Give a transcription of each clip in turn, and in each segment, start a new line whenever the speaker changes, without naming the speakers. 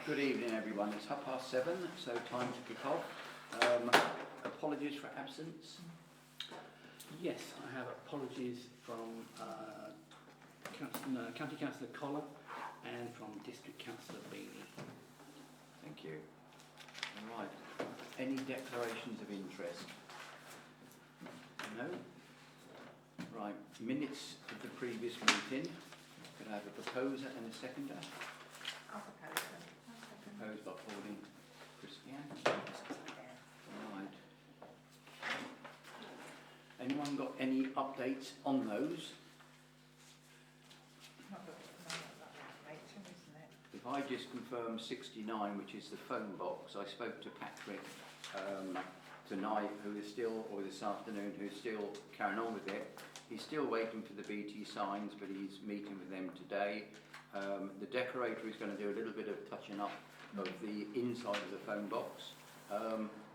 Good evening everyone, it's 7:30, so time to kick off. Apologies for absence.
Yes, I have apologies from County Councillor Collar and from District Councillor Beanie.
Thank you. All right, any declarations of interest? No? Right, minutes of the previous meeting. Could I have a proposer and a seconder?
I'll propose them.
Proposed by Pauline Christian. Right. Anyone got any updates on those?
Not that later, isn't it?
If I just confirm 69, which is the phone box, I spoke to Patrick tonight, who is still, or this afternoon, who's still carrying on with it. He's still waiting for the BT signs, but he's meeting with them today. The decorator is going to do a little bit of touching up of the inside of the phone box,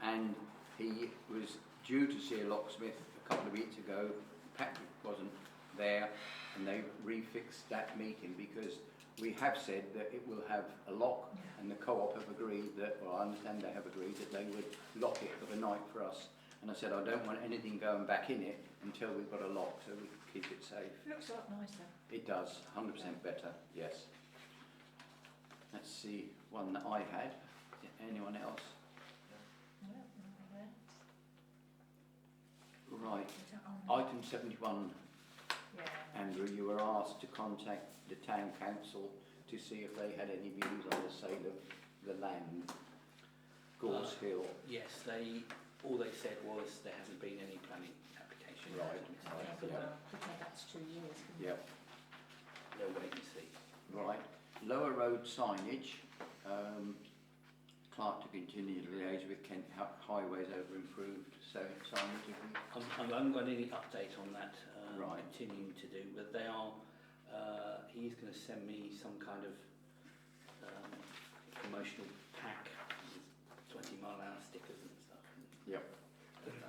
and he was due to see a locksmith a couple of weeks ago. Patrick wasn't there, and they refixed that meeting because we have said that it will have a lock, and the co-op have agreed that, well, I understand they have agreed that they would lock it for the night for us. And I said I don't want anything going back in it until we've got a lock, so we can keep it safe.
Looks a lot nicer.
It does, 100% better, yes. That's the one that I had. Anyone else?
No, nothing there.
Right.
Is that on?
Item 71,
Yeah.
Andrew, you were asked to contact the Town Council to see if they had any views on the sale of the land, Gorse Hill.
Yes, all they said was there hasn't been any planning application.
Right.
Yeah. Could take up to 2 years. couldn't it?
Yep.
They'll wait and see.
Right. Lower road signage. Clerk to continue to liaise with Kent Highways over improved signage.
I haven't got any update on that.
Right.
Continuing to do, but they are. He's going to send me some kind of promotional pack with 20-mile-an-hour stickers and stuff.
Yep.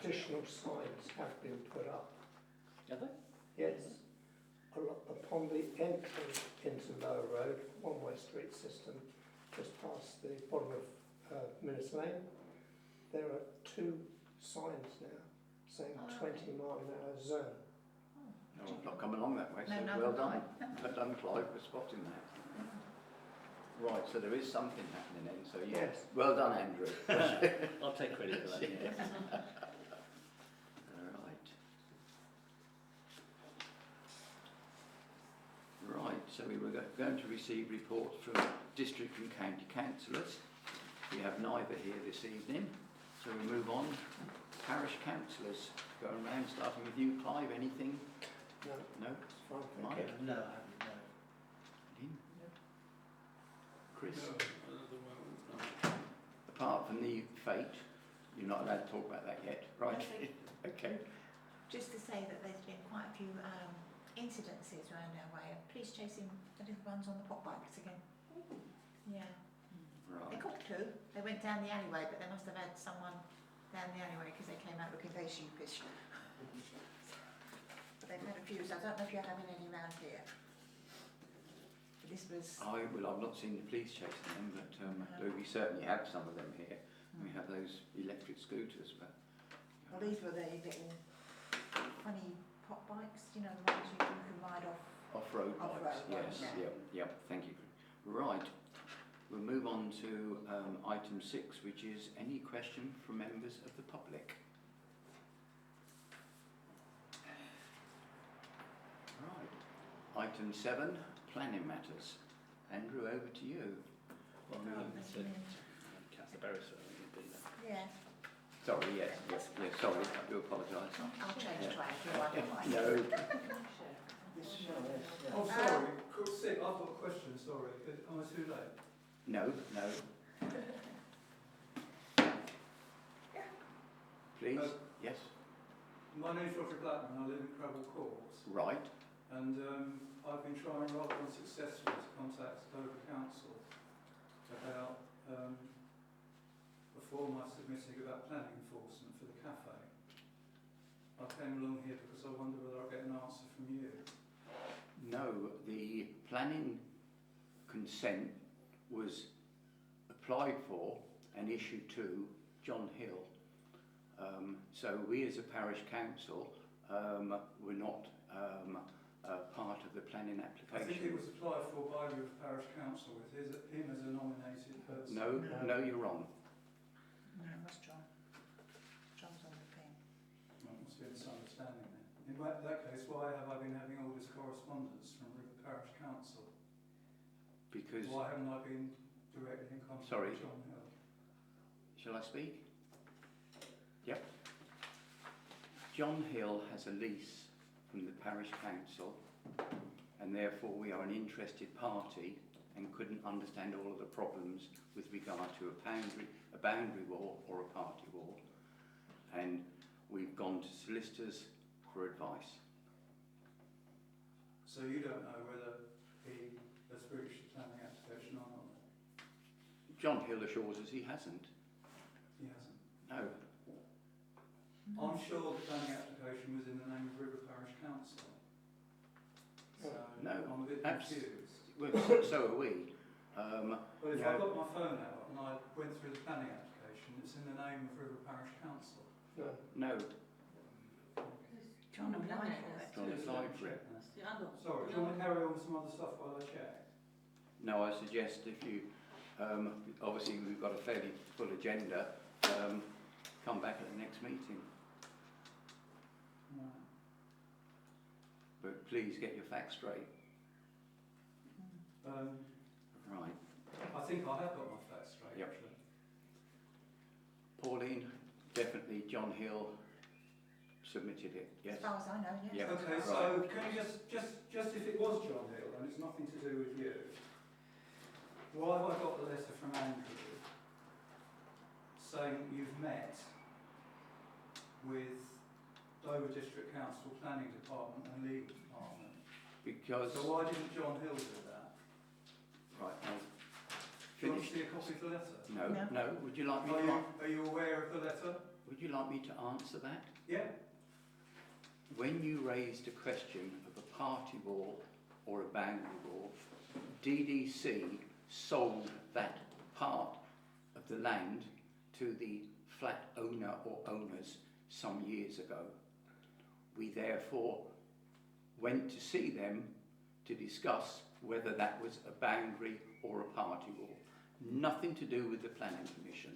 Additional signs have been put up.
Have they?
Yes. Upon the entry into Lower Road, one-way street system, just past the bottom of Minutes Lane, there are 2 signs now saying 20-mile-an-hour zone.
No, I've not come along that way, so
No,
well
no,
done. Well done, Clive, for spotting that. Right, so there is something happening then, so yes. Well done, Andrew.
I'll take credit for that.
Yes.
Yeah.
Right, so we were going to receive reports from district and county councillors. We have neither here this evening, so we move on. Parish councillors, going around, starting with you, Clive, anything?
No,
No?
it's fine,
Mike?
thank you.
No, I haven't, no.
Lynn? Chris?
No.
Apart from the fate, you're not allowed to talk about that yet, right? Okay.
Just to say that there's been quite a few incidences around our way of police chasing the little ones on the pop bikes again. Yeah. They
Right.
caught 2. They went down the alleyway, but they must have had someone down the alleyway because they came out looking very sheepish. But they've had a few, so I don't know if you're having any around here. But this was...
I've not seen the police chasing them, but we certainly have some of them here. We have those electric scooters, but...
Well, these were the little funny pop bikes, you know, the ones you can ride off.
Off-road bikes,
Off-road
yes,
ones, yeah.
yep, thank you. Right, we'll move on to item 6, which is any question from members of the public. Right, item 7, planning matters. Andrew, over to you.
Well,
Oh,
no,
that's
so,
brilliant.
Councillor Beresford, I think it'd be that.
Yeah,
Sorry, yes, sorry, I do apologise.
I'll change
Yeah.
to Andrew, I don't mind.
No,
Oh,
sorry, I've got a question, sorry. Am I too late?
no. Please, yes,
My name's Roger Blackman, I live in Crabble Court,
right,
and I've been trying rather unsuccessfully to contact Dover Council about a form I submitted about planning enforcement for the cafe. I came along here because I wonder whether I'll get an answer from you.
no, the planning consent was applied for and issued to John Hill. So we as a parish council were not part of the planning
I think it
application.
was applied for by the Parish Council with him as a nominated person.
No, you're wrong.
No, it was John. John's on the thing.
Well, it must be a misunderstanding then. In that case, why have I been having all this correspondence from the Parish Council?
Because,
Why haven't I been directly in contact
Sorry.
with John Hill?
shall I speak? Yep. John Hill has a lease from the Parish Council, and therefore we are an interested party and couldn't understand all of the problems with regard to a boundary wall or a party wall. And we've gone to solicitors for advice.
So you don't know whether he has breached the planning application or not?
John Hill assures us he hasn't.
He hasn't.
No.
I'm sure the planning application was in the name of River Parish Council. So
No,
I'm a bit
abs-
confused.
Well, so are we.
Well, if
no.
I got my phone out and I went through the planning application, it's in the name of River Parish Council.
No,
John applied for it.
John applied for it.
Sorry, do you want to carry on with some other stuff while I check?
No, I suggest if you, obviously we've got a fairly full agenda, come back at the next meeting.
Right.
But please get your facts straight. Right.
I think I have got my facts straight,
Yep.
actually.
Pauline, definitely John Hill submitted it, yes?
As far as I know, yes.
Yeah.
Okay,
Right.
so can you just if it was John Hill and it's nothing to do with you, why have I got the letter from Andrew saying you've met with Dover District Council Planning Department and Legal Department?
Because,
So why didn't John Hill do that?
right, I'll
Do you want
finish.
to see a copy of the letter?
No, would you like me
Are you aware of the letter?
would you like me to answer that?
Yeah.
When you raised a question of a party wall or a boundary wall, DDC sold that part of the land to the flat owner or owners some years ago. We therefore went to see them to discuss whether that was a boundary or a party wall. Nothing to do with the planning commission.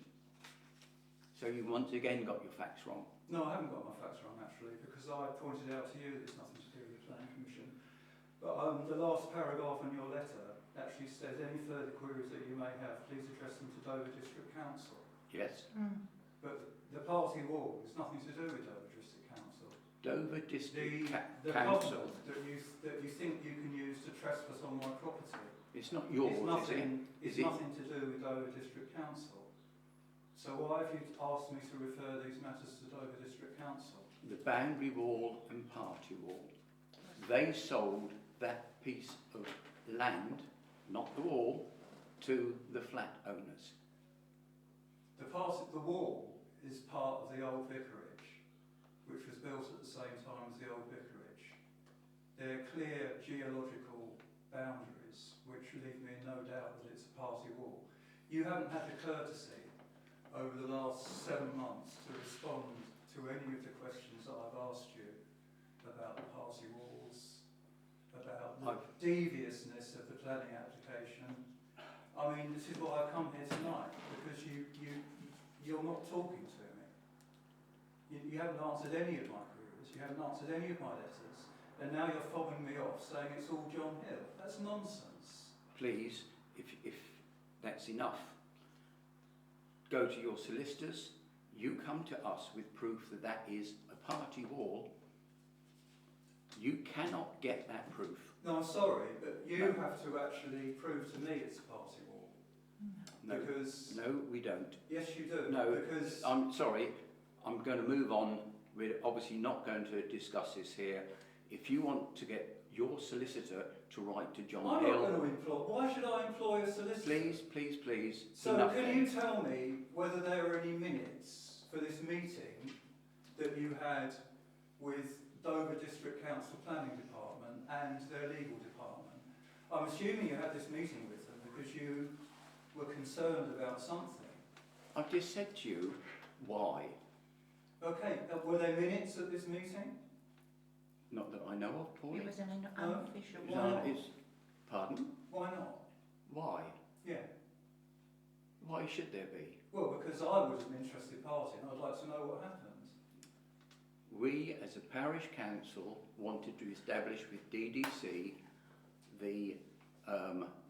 So you once again got your facts wrong.
No, I haven't got my facts wrong actually, because I pointed out to you that it's nothing to do with the planning commission. But the last paragraph in your letter actually says any further queries that you may have, please address them to Dover District Council.
Yes?
But the party wall is nothing to do with Dover District Council.
Dover District
The
Council.
covenant that you think you can use to trespass on my property
It's not yours,
is nothing.
Is
It's
it?
nothing to do with Dover District Council. So why have you asked me to refer these matters to Dover District Council?
The boundary wall and party wall. They sold that piece of land, not the wall, to the flat owners.
The wall is part of the old vicarage, which was built at the same time as the old vicarage. They're clear geological boundaries, which leave me in no doubt that it's a party wall. You haven't had the courtesy over the last 7 months to respond to any of the questions that I've asked you about the party walls, about the deviousness of the planning application. I mean, this is why I've come here tonight, because you're not talking to me. You haven't answered any of my queries, you haven't answered any of my letters, and now you're fobbing me off saying it's all John Hill. That's nonsense.
Please, if that's enough, go to your solicitors. You come to us with proof that that is a party wall. You cannot get that proof.
No, I'm sorry, but you
No.
have to actually prove to me it's a party wall.
No,
Because,
no, we don't.
yes you do.
No,
Because,
I'm sorry, I'm going to move on. We're obviously not going to discuss this here. If you want to get your solicitor to write to John
I'm
Hill,
not going to employ, why should I employ a solicitor?
please,
So
enough
can
then.
you tell me whether there are any minutes for this meeting that you had with Dover District Council Planning Department and their legal department? I'm assuming you had this meeting with them because you were concerned about something.
I've just said to you why.
Okay, were there minutes at this meeting?
Not that I know of, Pauline.
It was an unofficial
It's
Why
one.
not?
Pardon?
Why not?
Why?
Yeah.
Why should there be?
Well, because I was an interested party and I'd like to know what happened.
We, as a parish council, wanted to establish with DDC the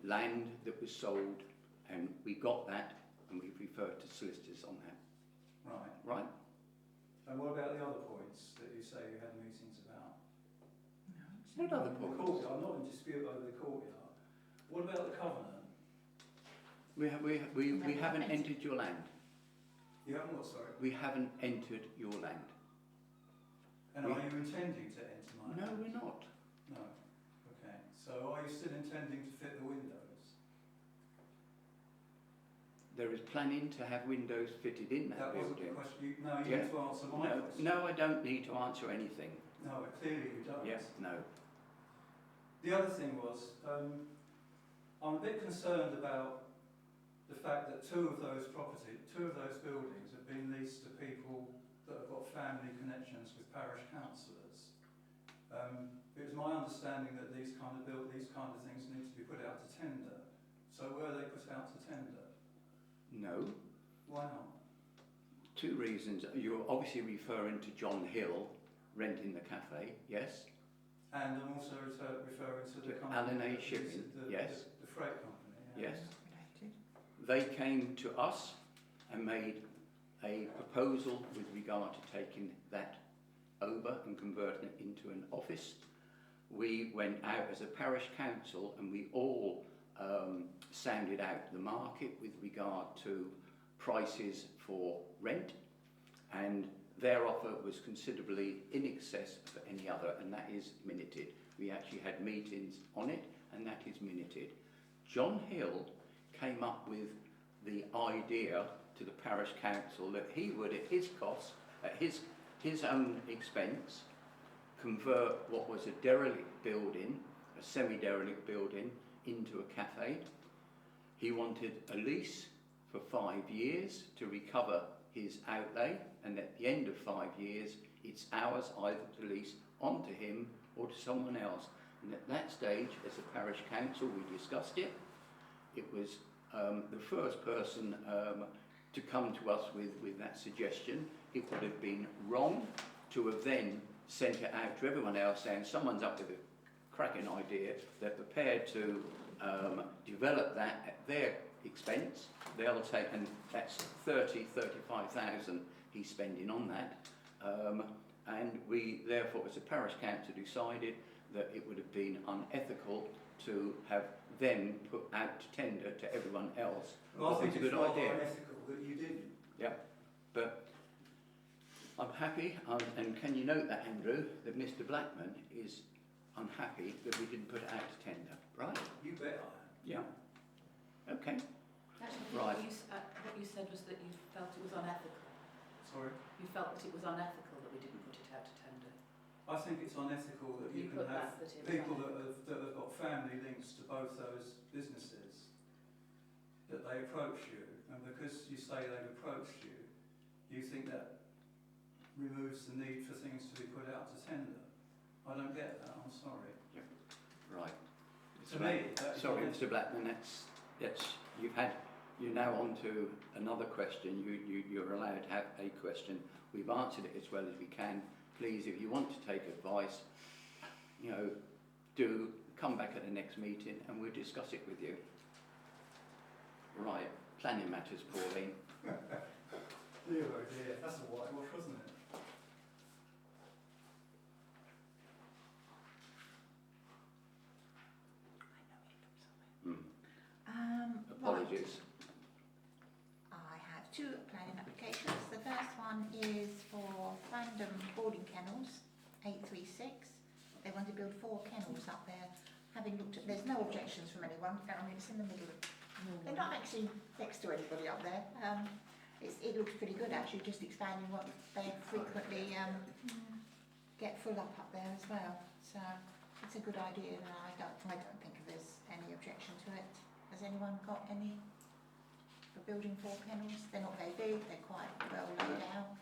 land that was sold, and we got that, and we've referred to solicitors on that.
Right.
Right?
And what about the other points that you say you had meetings about?
What other
The
points?
courtyard. I'm not in dispute over the courtyard. What about the covenant?
We haven't entered your land.
You haven't what, sorry?
We haven't entered your land.
And are you intending to enter my
No,
land?
we're not.
No. Okay. So are you still intending to fit the windows?
There is planning to have windows fitted in that,
That wasn't the
building.
question. You need
Yeah.
to answer my
No,
question.
no, I don't need to answer anything.
No, clearly you don't.
Yes, no.
The other thing was, I'm a bit concerned about the fact that two of those buildings have been leased to people that have got family connections with parish councillors. It was my understanding that these kind of things need to be put out to tender. So were they put out to tender?
No.
Why not?
Two reasons. You're obviously referring to John Hill renting the cafe, yes?
And I'm also referring to the
To
company.
Alan A.
that
Shipping,
leases
yes.
The freight company. Yeah.
Yes.
Related.
They came to us and made a proposal with regard to taking that over and converting it into an office. We went out as a parish council and we all sounded out the market with regard to prices for rent, and their offer was considerably in excess of any other, and that is minuted. We actually had meetings on it, and that is minuted. John Hill came up with the idea to the parish council that he would, at his cost, at his own expense, convert what was a derelict building, a semi-derelict building, into a cafe. He wanted a lease for 5 years to recover his outlay, and at the end of 5 years, it's ours either to lease onto him or to someone else. And at that stage, as a parish council, we discussed it. It was the first person to come to us with that suggestion. It would have been wrong to have then sent it out to everyone else saying someone's up with a cracking idea, they're prepared to develop that at their expense. They'll take, and that's 35,000 he's spending on that. And we therefore, as a parish council, decided that it would have been unethical to have them put out to tender to everyone else.
Well, I think
It's a
it's
good
rather
idea.
unethical that you didn't.
Yeah, but I'm happy, and can you note that, Andrew, that Mr. Blackman is unhappy that we didn't put it out to tender, right?
You bet I am.
Yeah. Okay.
Actually,
Right.
what you said was that you felt it was unethical.
Sorry?
You felt that it was unethical that we didn't put it out to tender.
I think it's unethical that you
You
can
put
have
that it was
people
unethical.
that have got family links to both those businesses, that they approach you, and because you say they've approached you, you think that removes the need for things to be put out to tender. I don't get that, I'm sorry.
Right.
To me, that's
Sorry,
honest.
Mr. Blackman, you're now on to another question. You're allowed to have a question. We've answered it as well as we can. Please, if you want to take advice, do come back at the next meeting and we'll discuss it with you. Right, planning matters, Pauline.
Dear oh dear, that's a whitewash, wasn't it?
Apologies.
I have two planning applications. The first one is for Random Boarding Kennels, 836. They want to build 4 kennels up there. Having looked at, there's no objections from anyone. I mean, it's in the middle of, they're not actually next to anybody up there. It looks pretty good actually, just expanding what they frequently get full up there as well. So it's a good idea, and I don't think there's any objection to it. Has anyone got any for building 4 kennels. They're not very big, they're quite well laid out.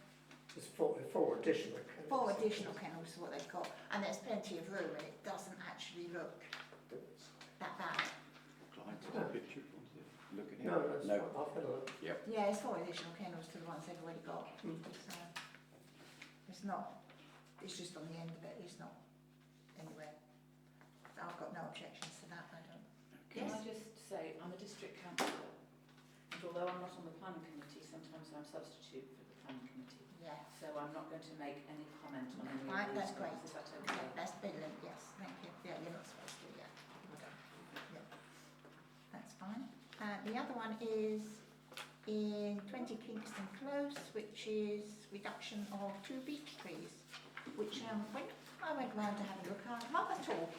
There's four additional kennels.
4 additional kennels is what they've got, and there's plenty of room, and it doesn't actually look that bad.
Client's got a picture, if you want to look at it.
No, that's fine. I've had a look.
Yeah, it's 4 additional kennels to the ones they've already got.
Mm.
So it's not, it's just on the end of it, it's not anywhere. I've got no objections to that, I don't.
Can I
Yes.
just say, I'm a district councillor, and although I'm not on the planning committee, sometimes I'm substitute for the planning committee.
Yeah.
So I'm not going to make any comment on any
Right,
of these
that's great.
things. Is that
Yeah,
okay?
that's brilliant, yes, thank you. Yeah, you're not supposed to, yeah. Yeah. That's fine. The other one is in 20 Kingston Close, which is reduction of 2 beech trees, which when I went round to have a look, are rather tall.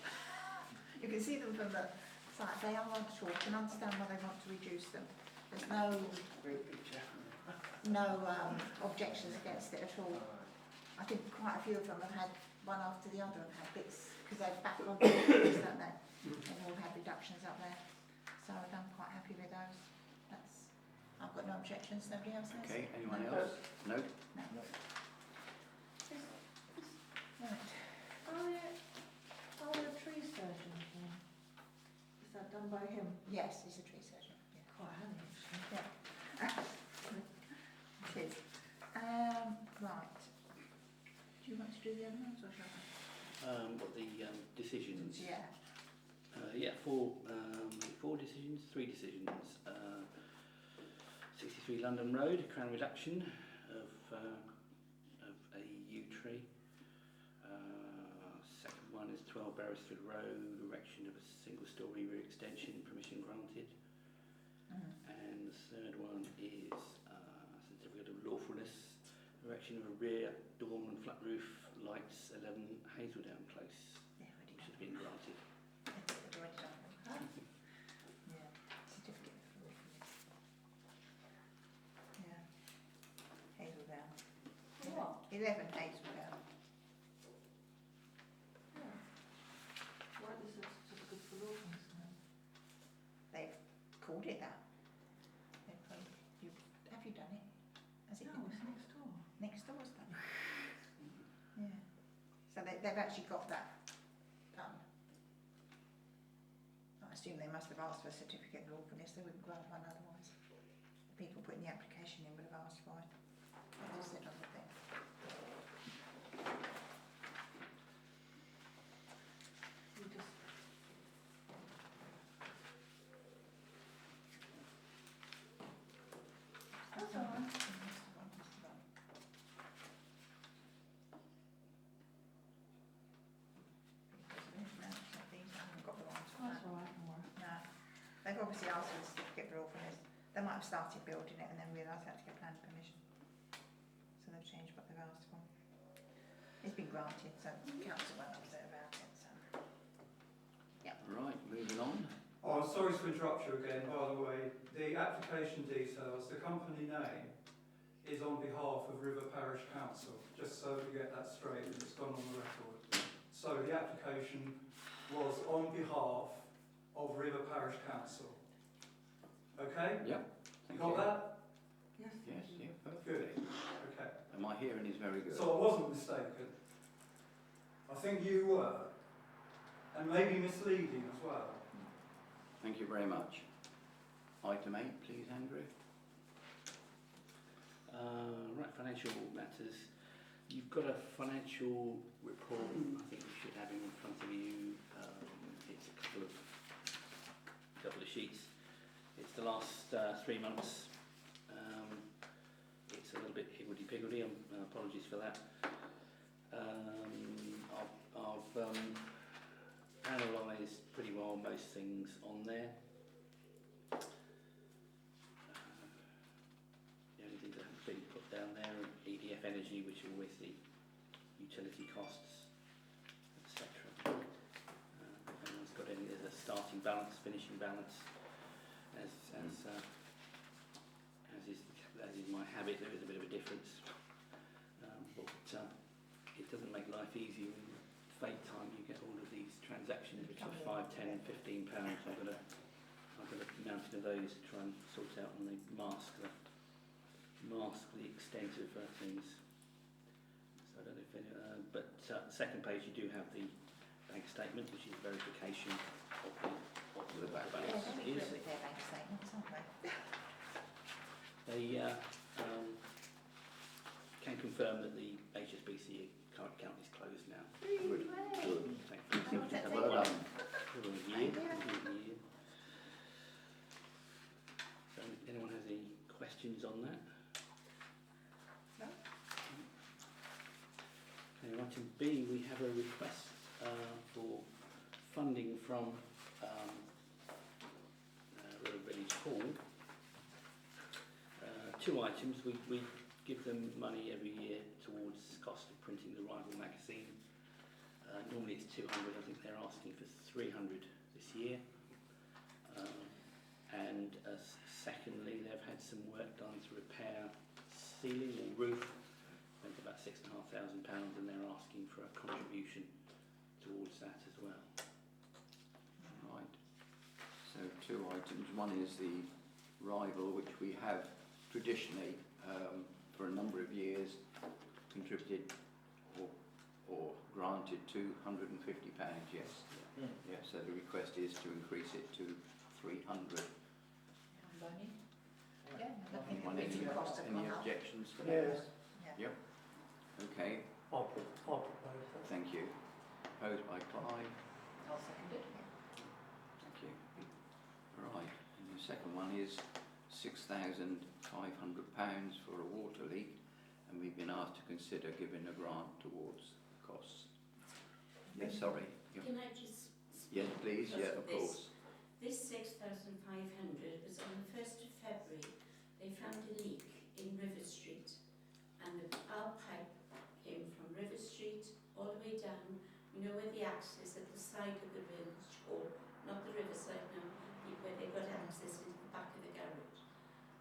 You can see them from the site, they are rather tall, can understand why they want to reduce them. There's no objections against it at all. I think quite a few of them have had, one after the other, have had bits, because they're back on the trees, don't they? They've all had reductions up there. So I'm quite happy with those. I've got no objections, nobody else has?
Okay, anyone
No.
else? No?
No. Right.
Are we a tree surgeon again? Is that done by him?
Yes, he's a tree surgeon. Yeah.
Quite handy, actually.
It is. Right. Do you want to do the other ones or shall I?
What the decisions?
Yeah.
Yeah, four decisions, 3 decisions. 63 London Road, crown reduction of a yew tree. Second one is 12 Beresford Road, erection of a single-storey rear extension, permission granted. And the third one is certificate of lawfulness, erection of a rear dorm and flat roof, lights 11 Hazeldown Close,
Yeah, already
which has
done.
been granted.
They've already done them. Yeah. Certificate of lawfulness. Yeah. Hazeldown.
What?
11 Hazeldown.
Why is it just good for lawfulness then?
They've called it that. They've called, have you done it? Has it
No,
been
it's next door.
next door's done it? Yeah. So they've actually got that done. I assume they must have asked for a certificate of lawfulness, they wouldn't grant one otherwise. The people putting the application in would have asked for it. That was it on the thing.
You just,
That's all right.
that's all right, don't worry.
No, they've obviously asked for a certificate of lawfulness. They might have started building it and then realised they had to get planning permission. So they've changed what they've asked for. It's been granted, so council won't upset about it, so.
Right, moving on.
Oh, I'm sorry to interrupt you again, by the way. The application details, the company name is on behalf of River Parish Council, just so we get that straight and it's gone on the record. So the application was on behalf of River Parish Council. Okay?
Yep.
You got that?
Yes.
Yes, yeah, perfect.
Good. Okay.
And my hearing is very good.
So I wasn't mistaken. I think you were. And maybe misleading as well.
Thank you very much. Item 8, please, Andrew.
Right, financial matters. You've got a financial report, I think you should have in front of you. It's a couple of sheets. It's the last 3 months. It's a little bit higgledy-piggledy, apologies for that. I've analysed pretty well most things on there. The only things that haven't been put down there are EDF Energy, which are with the utility costs, etc. Everyone's got in, there's a starting balance, finishing balance. As is my habit, there is a bit of a difference. But it doesn't make life easy when fade time you get all of these transactions which are £5, £10, £15. I've got a mountain of those to try and sort out and they mask the extent of things. So I don't know if any, but the second page you do have the bank statement, which is verification of the
back.
Yeah,
balance
they're really
is.
good with their bank statements, aren't they?
They can confirm that the HSBC current account is closed now.
Good. Good.
Thankfully.
Oh, that's
Well done.
For a year.
Yeah.
For a year. So anyone has any questions on that?
No.
Okay, item B, we have a request for funding from Rural Village Hall. Two items. We give them money every year towards cost of printing the rival magazine. Normally it's 200. I think they're asking for 300 this year. And secondly, they've had some work done to repair ceiling or roof. Spent about £6,500, and they're asking for a contribution towards that as well.
Right. So two items. One is the rival, which we have traditionally, for a number of years, contributed or granted £250. Yes. Yeah. So the request is to increase it to 300.
Bonnie?
Yeah, I think
Anyone,
the meeting costs have
any
gone up.
objections to that?
Yes,
Yeah.
Okay.
I'll propose that.
Thank you. Proposed by Clive.
I'll second it.
Thank you. Right. And the second one is £6,500 for a water leak, and we've been asked to consider giving a grant towards the costs. Yes, sorry. Yeah.
Can I just
Yes,
speak
please.
because
Yeah,
of
of course.
This 6,500 was on the 1st of February. They found a leak in River Street, and our pipe came from River Street all the way down. You know where the access at the side of the village hall, not the riverside now, where they got access into the back of the garage.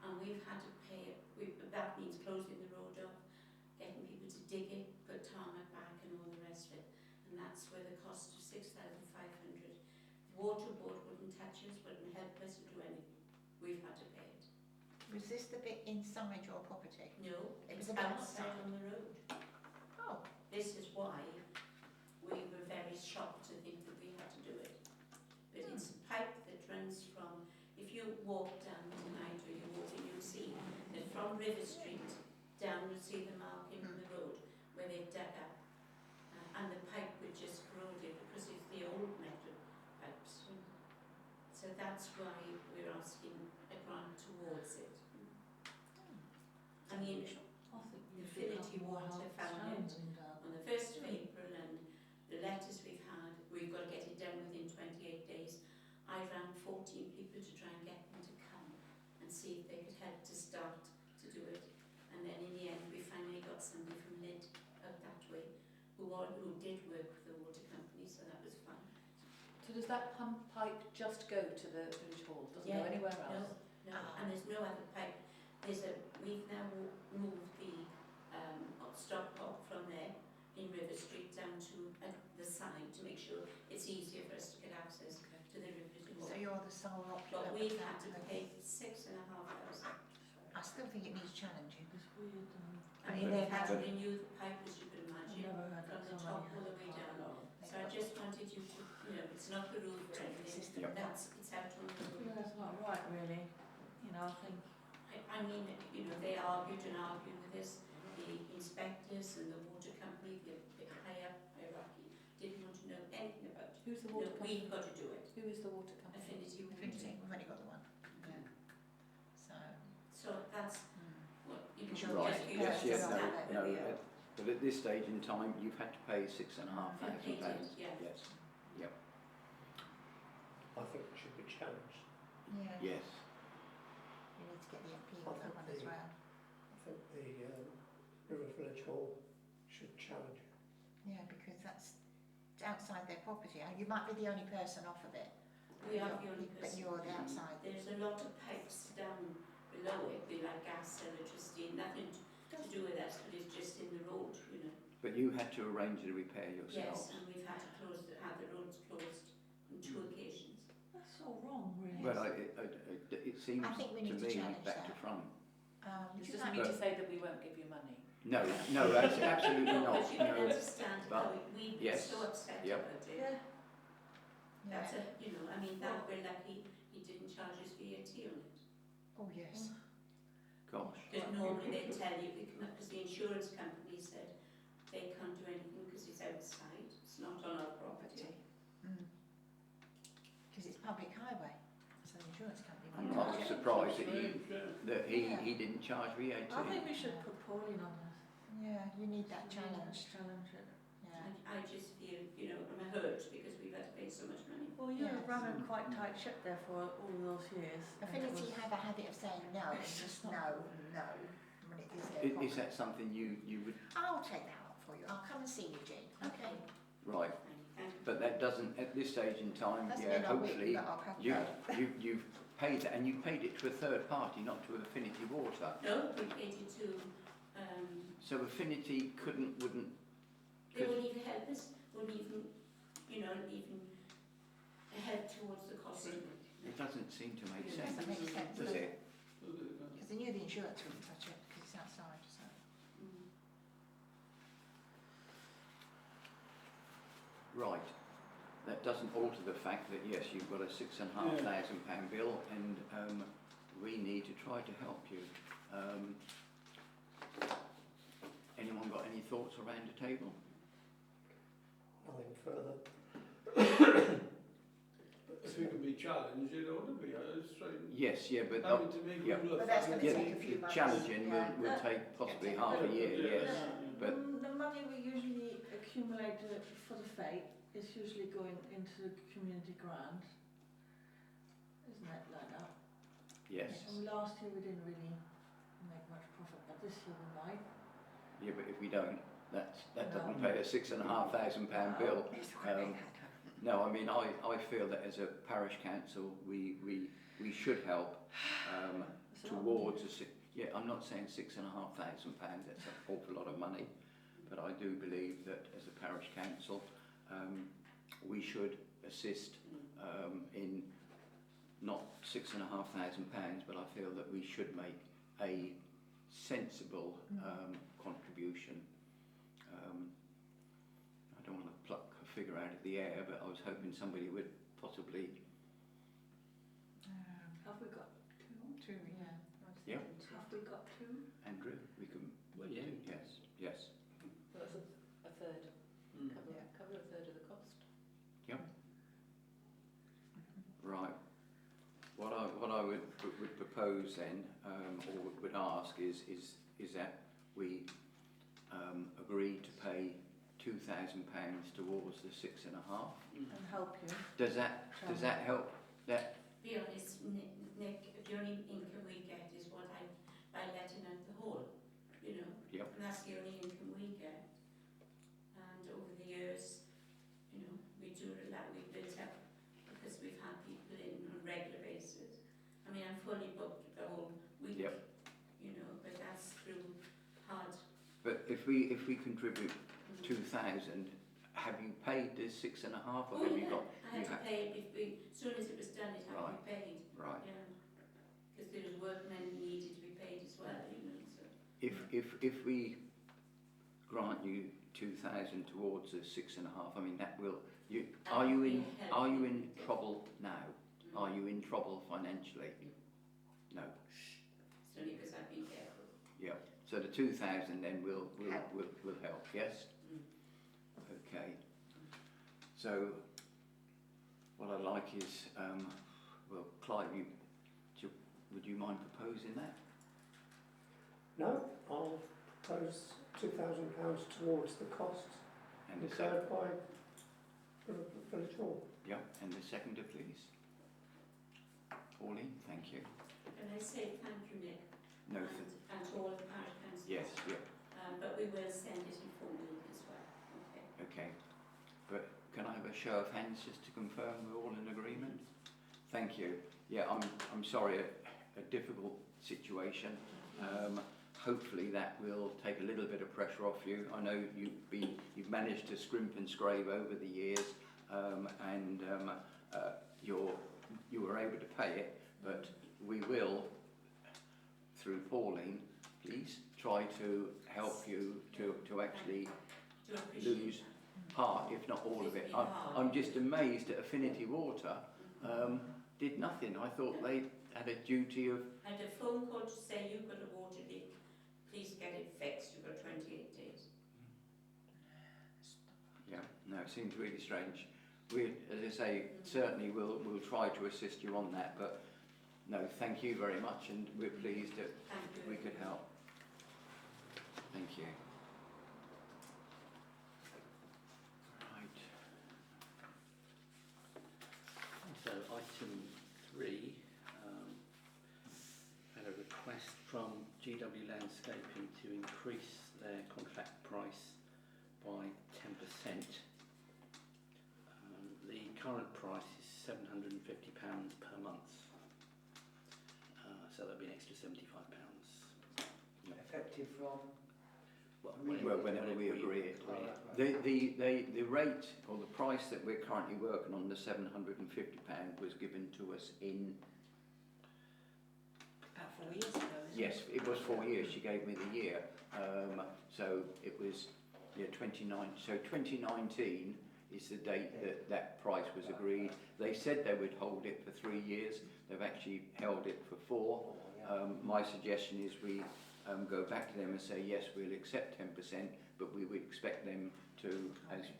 And we've had to pay, that means closing the road off, getting people to dig it, put tarmac back and all the rest of it. And that's where the cost of 6,500. The water board wouldn't touch us, wouldn't help us or do anything. We've had to pay it.
Was this the bit inside your property?
No,
It
it's
was about
outside
outside.
on the road.
Oh,
This is why we were very shocked to think that we had to do it. But it's a pipe that runs from, if you walk down tonight or you walk in, you'll see that from River Street down, you'll see the mark in the road where they've dug up. And the pipe would just corroded because it's the old metal pipes. So that's why we're asking a grant towards it. I mean,
I think you
Infinity
should have more
Water
help
found it
standing down.
on the 1st of April, and the letters we've had, we've got to get it done within 28 days. I rang 14 people to try and get them to come and see if they could help to start to do it. And then in the end, we finally got somebody from Lyd out that way who did work with the water company, so that was fun.
So does that pipe just go to the village hall? Doesn't go
Yeah,
anywhere else?
No, and there's no other pipe. We've now moved the stop hop from there in River Street down to the side to make sure it's easier for us to get access to the river.
so you're the sole
But
occupant
we've
of
had
that.
to pay 6,500.
I still think it needs challenging.
It's weird.
I mean, they've had to renew the pipe, as you can
I've
imagine,
never heard
from
that
the
so
top
many
all the way
years.
down. So I just wanted you to, it's not the roof or anything,
System.
Yep.
it's out on the road.
Yeah, it's not right really. You know, I think
I mean, they argued and argued with us, the inspectors and the water company, the higher hierarchy, didn't want to know anything about it.
Who's the
No,
water company?
we've got to do it.
Who is the water company?
Affinity Water.
Infinity, we've only got the one.
Yeah.
So,
So that's what,
Sure,
Right.
yes,
Yes,
yes,
yeah,
yes.
no, but at this stage in time, you've had to pay £6,500.
Yeah.
Yes. Yep.
I think it should be challenged.
yeah,
Yes.
you need to get the appeal
I
of that
think
one as
the-
well.
I think the River Village Hall should challenge it.
Yeah, because that's outside their property. You might be the only person off of it,
We are the only
but
person.
you're the outside.
There's a lot of pipes down below it, be like gas, electricity, nothing to do with us, but it's just in the road,
But you had to arrange the repair yourself.
Yes, and we've had to had the roads closed on 2 occasions.
that's all wrong, really.
Well, it seems
I think we
to
need to
me
challenge
back to
that.
front.
Would
This
you
doesn't
like
mean to say that we won't give you money.
No, no, that's absolutely
No,
not.
but you can
No,
understand how
but-
we'd be
yes,
so upset
yep.
about it.
Yeah,
That's a, you know, I mean, that we're lucky he didn't charge us VAT on it.
Oh, yes.
gosh,
Because normally they tell you, because the insurance company said they can't do anything because it's outside, it's not on our property.
Because it's public highway, so the insurance company
I'm
won't
rather
charge it.
surprised that
Yeah.
he didn't charge VAT.
I think we should put Pauline on this.
Yeah, you need that
We need to
challenge.
challenge it.
Yeah.
I just feel, you know, I'm hurt because we've had to pay so much money.
Well, you've
Yes.
run a quite tight ship there for all those years. and it
Affinity
was-
have a habit of saying no, just no, no, when it is their
Is
problem.
that something you would,
I'll take that up for you. I'll come and see you, Jean. Okay.
right,
Thank you.
but that doesn't, at this stage in time,
Doesn't
yeah,
mean I will,
hopefully,
but I'll have
you,
to.
you've paid that, and you paid it to a third party, not to Affinity Water.
No, we paid it to,
So Affinity wouldn't,
they wouldn't even help us, wouldn't even, you know, even help towards the cost of it.
it doesn't seem to make
It
sense,
doesn't make sense,
does
does
it?
Because they knew the insurance wouldn't touch it because it's outside, so.
Mm.
Right, that doesn't alter the fact that, yes, you've got a £6,500 bill, and we need to try to help you. Anyone got any thoughts around the table?
Nothing further.
If we can be challenged, it ought to be. Straight.
Yes, yeah, but
I mean, to me,
yeah.
good
But that's going to
yeah,
take a few months.
challenging
Yeah.
will take possibly half a year, yes. But
The money we usually accumulate for the fete is usually going into the community grant. Isn't it like that?
yes,
And last year we didn't really make much profit, but this year we might.
yeah, but if we don't, that doesn't
No.
pay a £6,500 bill.
It's quite big, that.
No, I mean, I feel that as a parish council, we should help
It's a lot of
towards yeah, I'm not saying £6,500, that's an awful lot of money, but I do believe that as a parish council, we should assist in not £6,500, but I feel that we should make a sensible contribution. I don't want to pluck a figure out of the air, but I was hoping somebody would possibly.
Have we got two?
Two, yeah.
Yep.
Have we got two?
Andrew, we can.
Well, yeah.
Yes, yes.
That's a third,
Mm.
cover a third of the cost.
Right. What I would propose then, or would ask is that we agree to pay £2,000 towards the £6,500.
And help you.
Does that help? That
Be honest, Nick, the only income we get is what by letting out the hall, you know.
Yep.
And that's the only income we get. And over the years, you know, we built up because we've had people in on a regular basis. I mean, I'm fully booked the whole week,
Yep.
you know, but that's through hard.
But if we contribute 2,000, have you paid the £6,500, or
Oh,
have
yeah,
you got?
I had to pay it as soon as it was done, it had to be paid.
Right.
Yeah, because there was workmen needed to be paid as well, you know, so.
If we grant you 2,000 towards the £6,500, I mean that will. Are you in trouble now? Are you in trouble financially? No.
It's only because I've been careful.
Yeah. So the 2,000 then will help. Yes.
Mm.
Okay. So what I'd like is, well, Clive, would you mind proposing that?
No, I'll propose £2,000 towards the cost
And the second.
incurred by Village Hall.
Yeah. And the seconder, please. Pauline, thank you.
And I say thank you, Nick,
No.
and to all of the parish councillors.
Yes. Yeah.
But we will send it informally as well, okay?
Okay, but can I have a show of hands just to confirm we're all in agreement? Thank you. Yeah, I'm sorry, a difficult situation. Hopefully that will take a little bit of pressure off you. I know you've managed to scrimp and scrape over the years, and you're you were able to pay it, but we will, through Pauline, please, try to help you to actually
Do appreciate
lose
that.
part, if not all of it.
It's been hard.
I'm just amazed that Affinity Water did nothing. I thought they had a duty of,
I had a phone call to say you've got a water leak, please get it fixed, you've got 28 days.
yeah, no, it seems really strange. We, as I say, certainly we'll try to assist you on that, but no, thank you very much, and we're pleased that
Thank you.
we could help. Thank you. Right.
So item 3, had a request from GW Landscaping to increase their contract price by 10%. The current price is £750 per month, so that'll be an extra £75.
Effective from?
Well, whenever we agree it. The rate or the price that we're currently working on, the £750, was given to us in,
About 4 years ago, isn't
yes, it was 4 years. She gave me the year. So it was, 29. So 2019 is the date that price was agreed. They said they would hold it for 3 years. They've actually held it for 4. My suggestion is we go back to them and say, yes, we'll accept 10%, but we would expect them to,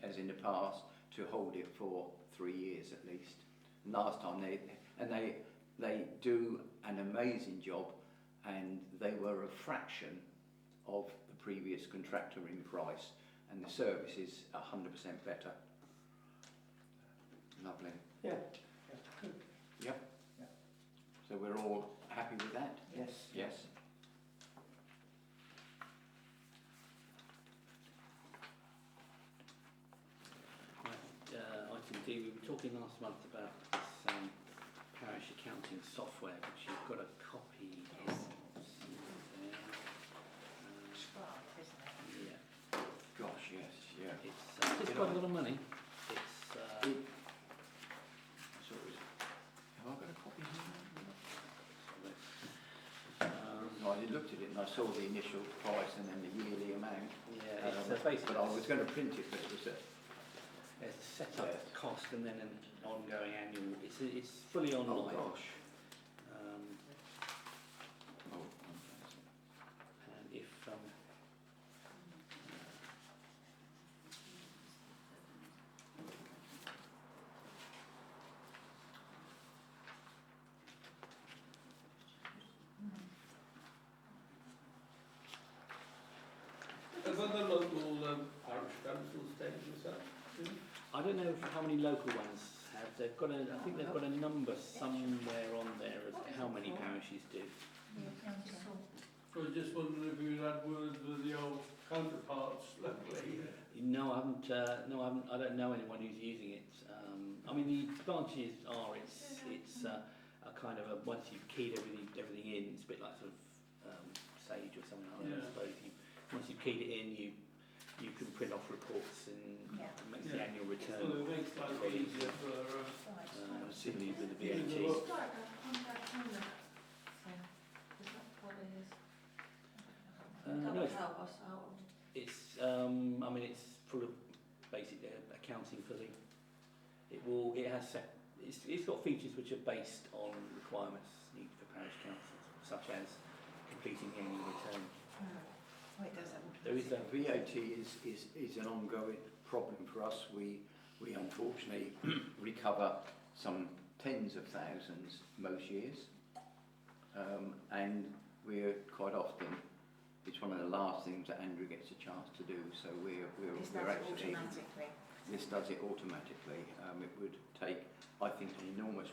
as in the past, to hold it for 3 years at least. And last time they do an amazing job, and they were a fraction of the previous contractor in price, and the service is 100% better. Lovely.
Yeah.
Yep. So we're all happy with that?
Yes.
Yes.
Item D, we were talking last month about this parish accounting software, which you've got a copy of.
Well, isn't it?
Yeah,
Gosh, yes, yeah.
it's quite a lot of money. It's
So it was, have I got a copy here? No, I looked at it and I saw the initial price and then the yearly amount.
yeah, it's
But
basically
I was going to print it, but it was
it's a setup
Yes.
cost and then an ongoing annual. It's fully online.
oh gosh. Oh,
And if
Have other local parish councils taken this up?
I don't know how many local ones have. They've got a. I think they've got a number somewhere on there as to how many parishes do.
The accounting.
I was just wondering if you had words with the old counterparts locally.
No, I haven't. No, I haven't. I don't know anyone who's using it. I mean, the advantages are it's a kind of a once you've keyed everything in, it's a bit like sort of Sage or something like that. I suppose once you've keyed it in, you can print off reports and
Yeah.
it makes the annual return.
Well, it makes life easier for
Similarly with the
Yeah,
VAT.
the
It's like a contract holder thing. Is that what it is? That
no,
would
it's-
help us out.
It's I mean it's full of basic accounting for the. It's got features which are based on requirements needed for parish councils, such as completing the annual return.
Oh, it does that.
There is a
VAT is an ongoing problem for us. We unfortunately recover some tens of thousands most years, and we're quite often, it's one of the last things that Andrew gets a chance to do. So we're
This
we're
does it
actually
automatically.
this does it automatically. It would take, I think, an enormous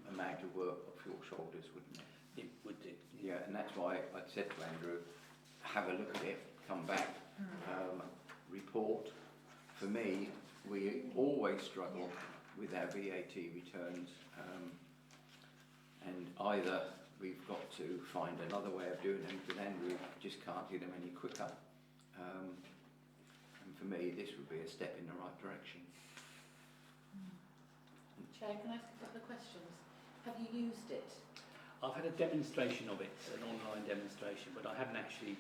amount of work off your shoulders, wouldn't it?
it would do.
Yeah, and that's why I said to Andrew, have a look at it, come back, report. For me, we always struggle with our VAT returns, and either we've got to find another way of doing them, but Andrew just can't do them any quicker. And for me, this would be a step in the right direction.
Chair, can I ask a couple of questions? Have you used it?
I've had a demonstration of it, an online demonstration, but I haven't actually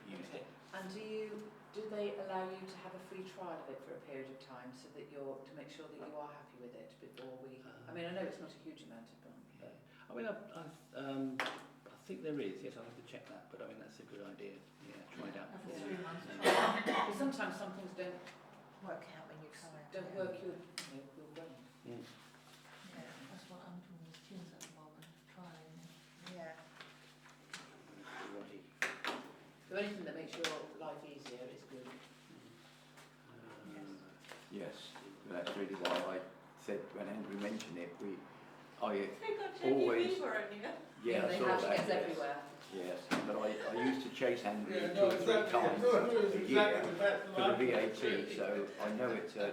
used it.
And do they allow you to have a free trial of it for a period of time so that to make sure that you are happy with it before we, I mean, I know it's not a huge amount of money, but.
I mean, I think there is, yes, I'll have to check that, but I mean, that's a good idea. Yeah, try it out.
Have a
Yeah.
3 months trial.
Because sometimes some things
Work out when you try it.
don't work your brain.
Mm.
Yeah.
That's what I'm doing with tunes at the moment, trying.
Yeah.
Righty.
So anything that makes your life easier is good.
Yes, that's really why I said when Andrew mentioned it, I
They got
always,
Beaver in here.
yeah, I
they
saw
have
that,
chickens
yes.
everywhere.
Yes, but I used to chase Andrew
Yeah,
2
no,
or 3
exactly.
times
No,
a
it's
year
exactly the best
for the
one.
VAT, so I know it's a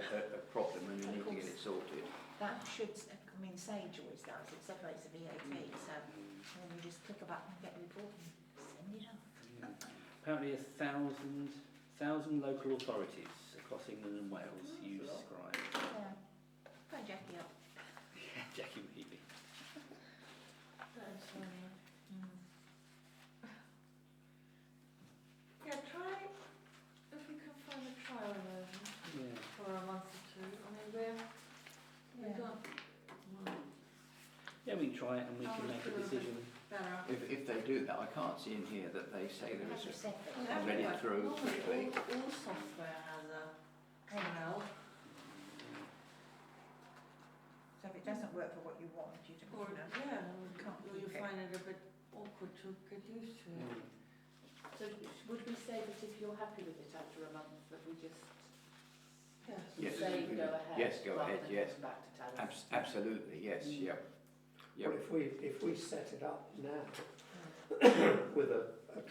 problem and we need to get it sorted.
That should, I mean, Sage always does, it separates the VAT, so then you just click a button and get the report and send it off.
Apparently 1,000 local authorities across England and Wales use Scribe.
Yeah. Phone Jackie up.
Yeah, Jackie Weeby.
That's funny.
Mm.
Yeah, try, if we can find a trial version
Yeah.
for a month or two. I mean, we
Yeah.
don't, well,
Yeah, we can try it and we
I
can
would
make a
feel
decision.
better.
If they do that, I can't see in here that they say there
Have
is
you
a,
said
Well,
that?
read it
everywhere.
through
Normally
quickly.
all software has a email,
So if it doesn't work for what you want, you don't,
or,
you know,
yeah,
can't
or you
keep it.
find it a bit awkward to get used to it.
Mm.
So would we say that if you're happy with it after a month, that we just
Yes.
Yes,
say
we
go
would.
ahead?
Yes, go
rather
ahead,
than
yes.
come back to tell us?
absolutely, yes,
Mm.
yeah. Yep.
Well, if we set it up now with a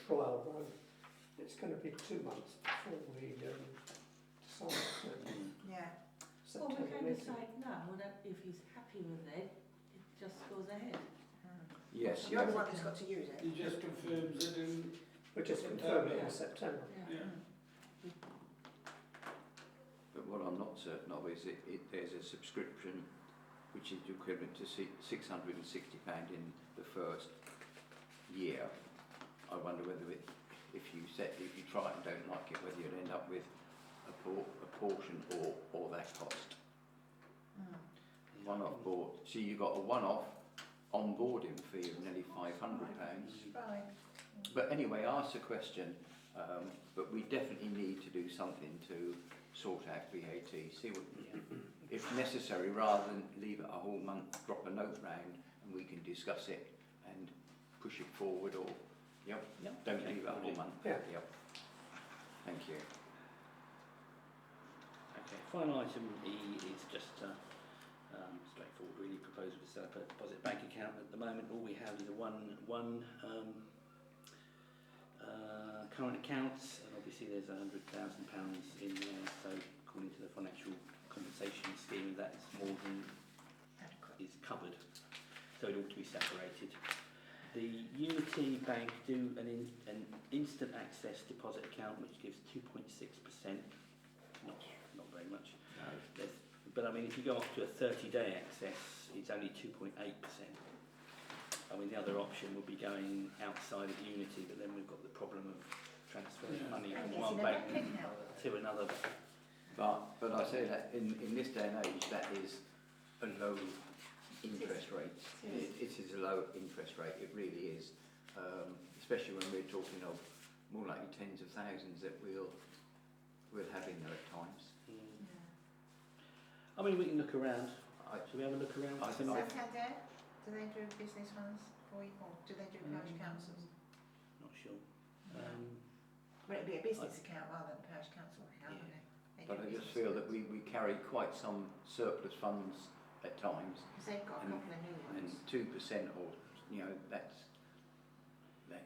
trial run, it's going to be 2 months before we decide
Yeah.
Well, we
September
can
meeting.
decide now that if he's happy with it, it just goes ahead.
Yes,
You're
yeah.
the one that's got to use it.
He just confirms it in,
We're just confirming it in September.
yeah.
But what I'm not certain of is there's a subscription which is equivalent to £660 in the first year. I wonder whether if you try it and don't like it, whether you'd end up with a portion or that cost. One-off board. See, you've got a one-off onboarding fee of nearly £500.
Right.
But anyway, ask the question. But we definitely need to do something to sort out VAT. See what, if necessary, rather than leave it a whole month, drop a note round and we can discuss it and push it forward. Or don't leave it a whole month.
Yeah.
Yep. Thank you.
Okay, final item E is just straightforward, really. Proposal to set up a deposit bank account. At the moment, all we have is a one current account, and obviously there's £100,000 in there. So, according to the financial compensation scheme, that is more than is covered. So it ought to be separated. The Unity Bank do an instant access deposit account, which gives 2.6%. Not very much.
No.
But I mean, if you go up to a 30-day access, it's only 2.8%. I mean, the other option would be going outside of Unity, but then we've got the problem of transferring money
And
from one
getting a
bank
bank account.
to another.
But I say that in this day and age, that is a low interest rate. It is a low interest rate. It really is, especially when we're talking of more likely tens of thousands that we'll have in there at times.
I mean, we can look around. Shall we have a look around?
I think
Santander, do they do business ones for you, or do they do parish councils?
Not sure.
Well, it'd be a business account rather than a parish council account, wouldn't it? They
But
do
I just
business
feel that we carry quite some surplus funds at times,
Because they've got a couple of new
and
ones.
2% or that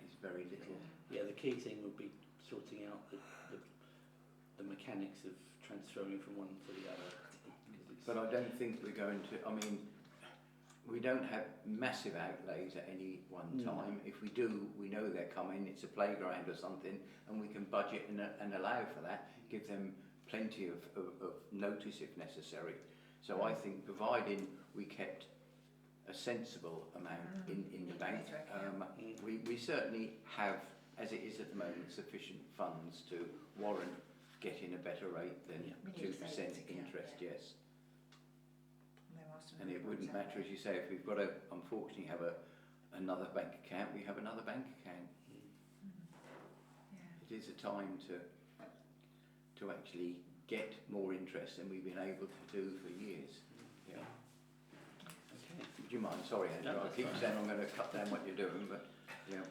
is very little.
Yeah, the key thing would be sorting out the mechanics of transferring from one to the other.
But I don't think we're going to. I mean, we don't have massive outlays at any one time. If we do, we know they're coming. It's a playground or something, and we can budget and allow for that. Give them plenty of notice if necessary. So I think, providing we kept a sensible amount in the
Into
bank.
account.
We certainly have, as it is at the moment, sufficient funds to warrant getting a better rate than
Yeah.
We need a
2%
savings account,
interest,
yeah.
yes.
There are some
And it
good
wouldn't
ones out
matter,
there.
as you say, if we've got to unfortunately have another bank account, we have another bank account.
Yeah.
It is a time to actually get more interest than we've been able to do for years. Yeah.
Okay.
Would you mind? Sorry, Andrew,
No,
I
that's
keep
fine.
saying I'm going to cut down what you're doing, but yeah.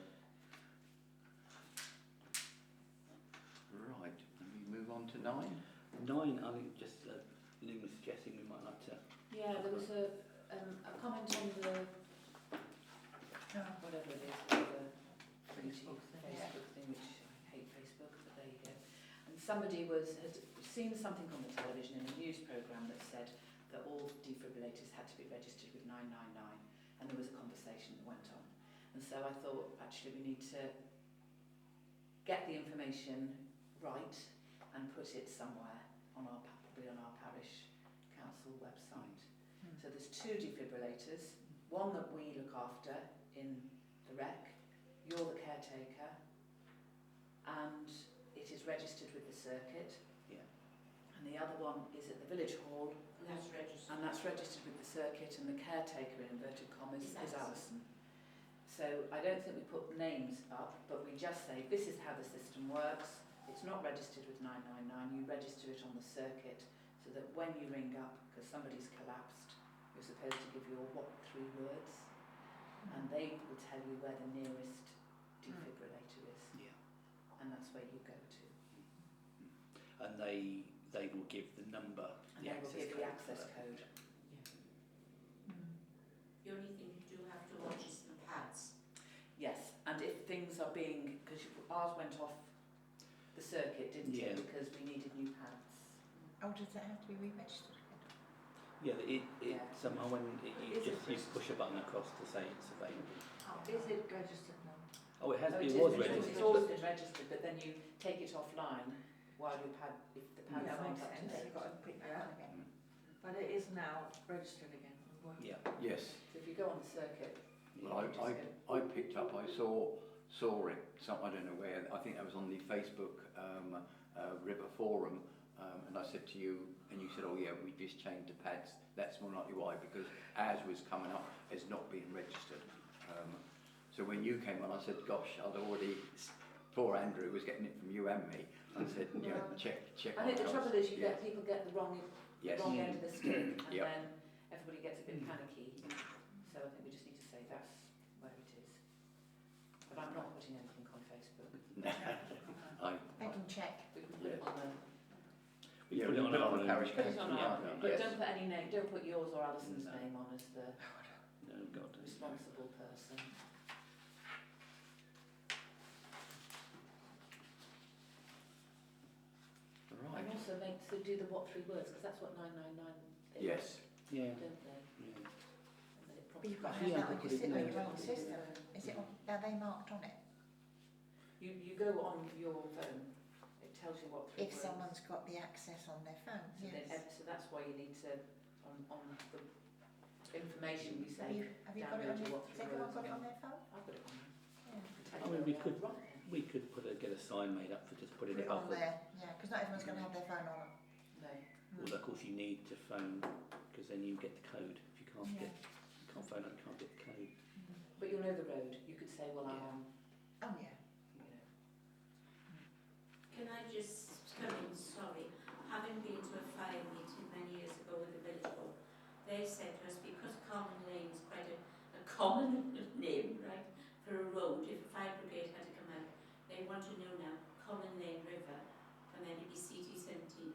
Right, and we move on to 9.
9, I think just Lynn was suggesting we might like to.
Yeah, there was a comment on the,
Oh,
whatever it is, the
Facebook thing, yeah.
Facebook thing, which I hate Facebook, but there you go. And somebody had seen something on the television in a news programme that said that all defibrillators had to be registered with 999, and there was a conversation that went on. And so I thought, actually, we need to get the information right and put it somewhere on probably on our Parish Council website. So there's 2 defibrillators, one that we look after in the rec, you're the caretaker, and it is registered with the circuit.
Yeah.
And the other one is at the village hall,
That's registered.
and that's registered with the circuit, and the caretaker, in inverted commas, is Alison. So I don't think we put names up, but we just say, this is how the system works. It's not registered with 999, you register it on the circuit, so that when you ring up, because somebody's collapsed, you're supposed to give your 3 words, and they will tell you where the nearest defibrillator is,
Yeah.
and that's where you go to.
And they will give the number,
And
the
they will
access
give
code.
the access code.
The only thing you do have to watch is the pads.
Yes, and if things are being, because ours went off the circuit, didn't
Yeah.
it, because we needed new pads.
Oh, does that have to be re-registered again?
Yeah, it
Yeah.
somehow when you
Is it
just you push a button across to say it's available.
Is it registered now?
Oh, it has.
No,
it
is
was
registered.
registered.
It's always been registered, but then you take it offline while your pad, if the pads
Yeah,
aren't
makes
up to
sense.
date.
You've got to print that out again.
But it is now registered again and working.
Yeah.
Yes.
So if you go on the circuit,
Well,
you just go,
I picked up, I saw it, I don't know where, I think that was on the Facebook River Forum, and I said to you, and you said, oh yeah, we just changed the pads. That's more likely why, because ours was coming up as not being registered. So when you came on, I said, gosh, I'd already, poor Andrew was getting it from you and me. I said, you know, check
I think the
on
trouble
ours.
is you get people get the wrong
Yes.
end of the stick, and
Yep.
then everybody gets a bit panicky. So I think we just need to say that's where it is. But I'm not putting anything on Facebook.
They can check.
We can put it on the,
We
Yeah,
put it on our
Parish
put it on
Council,
our,
yeah,
but
yes.
don't put any name, don't put yours or Alison's
No.
name on as the
No, God.
responsible person.
Right.
And also do the 3 words, because that's what 999 is.
Yes.
Yeah.
Don't they?
Yeah.
And then it
But you've got to
Yeah,
have that on
put
your,
it in
on
there.
your own system. Is it on, are they marked on it?
You go on your phone, it tells you what 3
If
words.
someone's got the access on their phone,
So,
yes.
so that's why you need to, on the information we say,
Have you got it on
download
your,
what
has
3
everyone
words
got it
are.
on their phone?
I've got it on there.
Yeah.
I mean, we could get a sign made up for just putting
Put
it
it on
above the.
there, yeah, because not everyone's going to have their phone on them.
No.
Well, of course you need to phone because then you get the code. If you can't
Yeah.
phone up, you can't get the code.
But you'll know the road. You could say, well, I'm
Yeah.
on,
Oh, yeah.
you know.
Can I just come in, sorry, having been to a fire meeting many years ago with the village hall, they said to us, because Common Lane is quite a common name, right, for a road, if a fire brigade had to come out, they want to know now, Common Lane River, and then it'd be CT17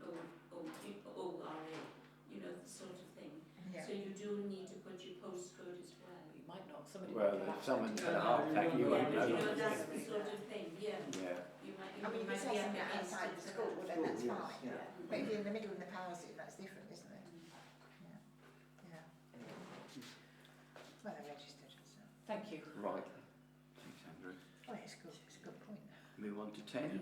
ORA, you know, the sort of thing.
Yeah.
So you do need to put your postcode as well.
You might not. Somebody
Well,
might
if
collapse
someone's
into
had a
it.
heart attack, you won't
Yeah, you
know.
know, that's the sort of thing, yeah.
Yeah.
You might,
I mean, if
might
it's
be
something
up against
outside
it
the
for
school,
that.
then that's
Yes,
fine.
yeah.
But if you're in the middle of the houses, that's different, isn't it? Yeah. Yeah. Well, they're registered, so.
Thank you.
Right. Thanks, Andrew.
Oh, it's good. It's a good point.
Move on to 10.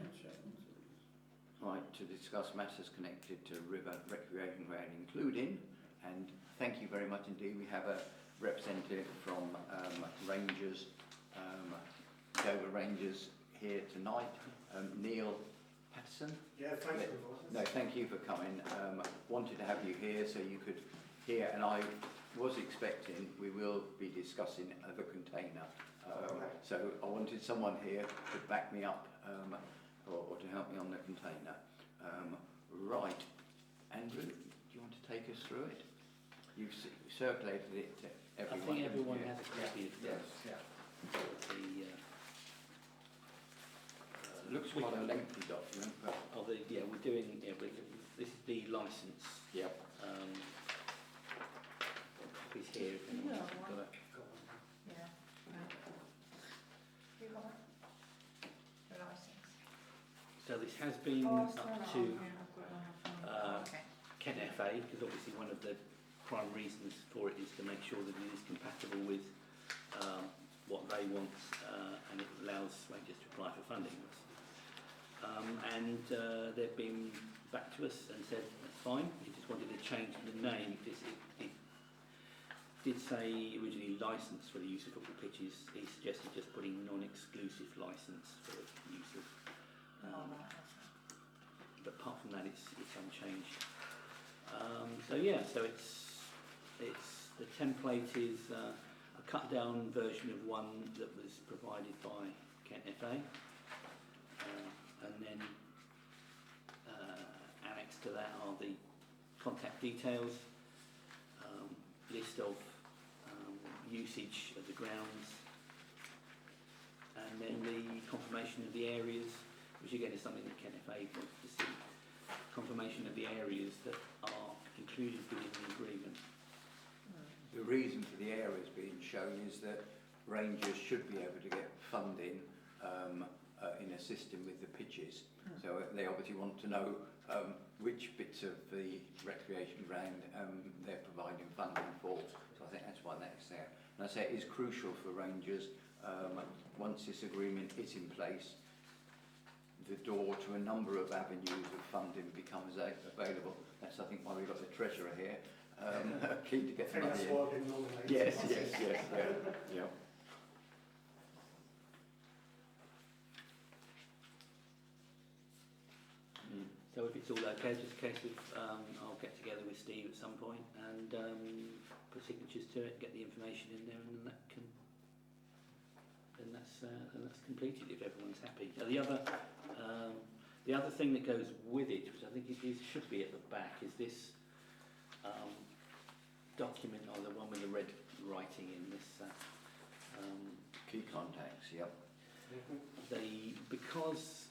Right, to discuss matters connected to river recreation ground, including, and thank you very much indeed, we have a representative from Rangers, Dover Rangers here tonight, Neil Patterson.
Yeah, thank you.
No, thank you for coming. Wanted to have you here so you could hear, and I was expecting we will be discussing the container. So I wanted someone here to back me up or to help me on the container. Right, Andrew, do you want to take us through it? You've circulated it to everyone.
I think everyone
haven't you?
has a copy of
Yes,
this.
yeah.
It looks quite a lengthy document, but
We're doing, this is the licence.
yeah.
Copies here if anyone's
Yeah,
got it.
Yeah. Right. You got one? The licence.
So this has been
Oh,
up
sorry,
to
I've got it on my phone.
Okay.
Kent FA, because obviously one of the prime reasons for it is to make sure that it is compatible with what they want and it allows Rangers to apply for funding. They've been back to us and said that's fine, we just wanted to change the name because it did say originally licence for the use of football pitches. He suggested just putting non-exclusive licence for the use of but apart from that it's unchanged. So it's the template is a cut down version of one that was provided by Kent FA, and then annexed to that are the contact details, list of usage of the grounds, and then the confirmation of the areas, which again is something that Kent FA wants to see. Confirmation of the areas that are included within the agreement.
The reason for the areas being shown is that Rangers should be able to get funding in assisting with the pitches. So they obviously want to know which bits of the recreation ground they're providing funding for. So I think that's why that's there. And I say it is crucial for Rangers, once this agreement is in place, the door to a number of avenues of funding becomes available. That's, I think, why we've got the treasurer here, keen to get the money in. Yes, yeah.
So if it's all okay, just a case of I'll get together with Steve at some point and put signatures to it, get the information in there, and then that's completed if everyone's happy. Now the other thing that goes with it, which I think should be at the back, is this document, or the one with the red writing in this.
Key contacts, yep.
Because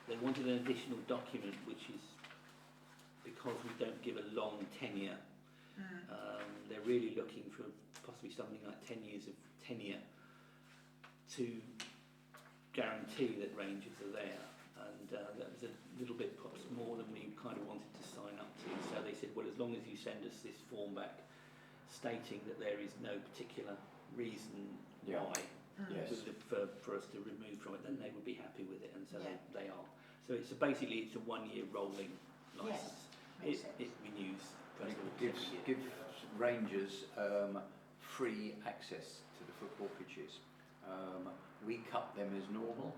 they wanted an additional document, which is because we don't give a long tenure. They're really looking for possibly something like 10 years of tenure to guarantee that Rangers are there, and that was a little bit perhaps more than we kind of wanted to sign up to. So they said, well, as long as you send us this form back stating that there is no particular reason why for us to remove from it, then they would be happy with it, and so they are. So it's basically a 1 year rolling licence. It renews.
It gives Rangers free access to the football pitches. We cut them as normal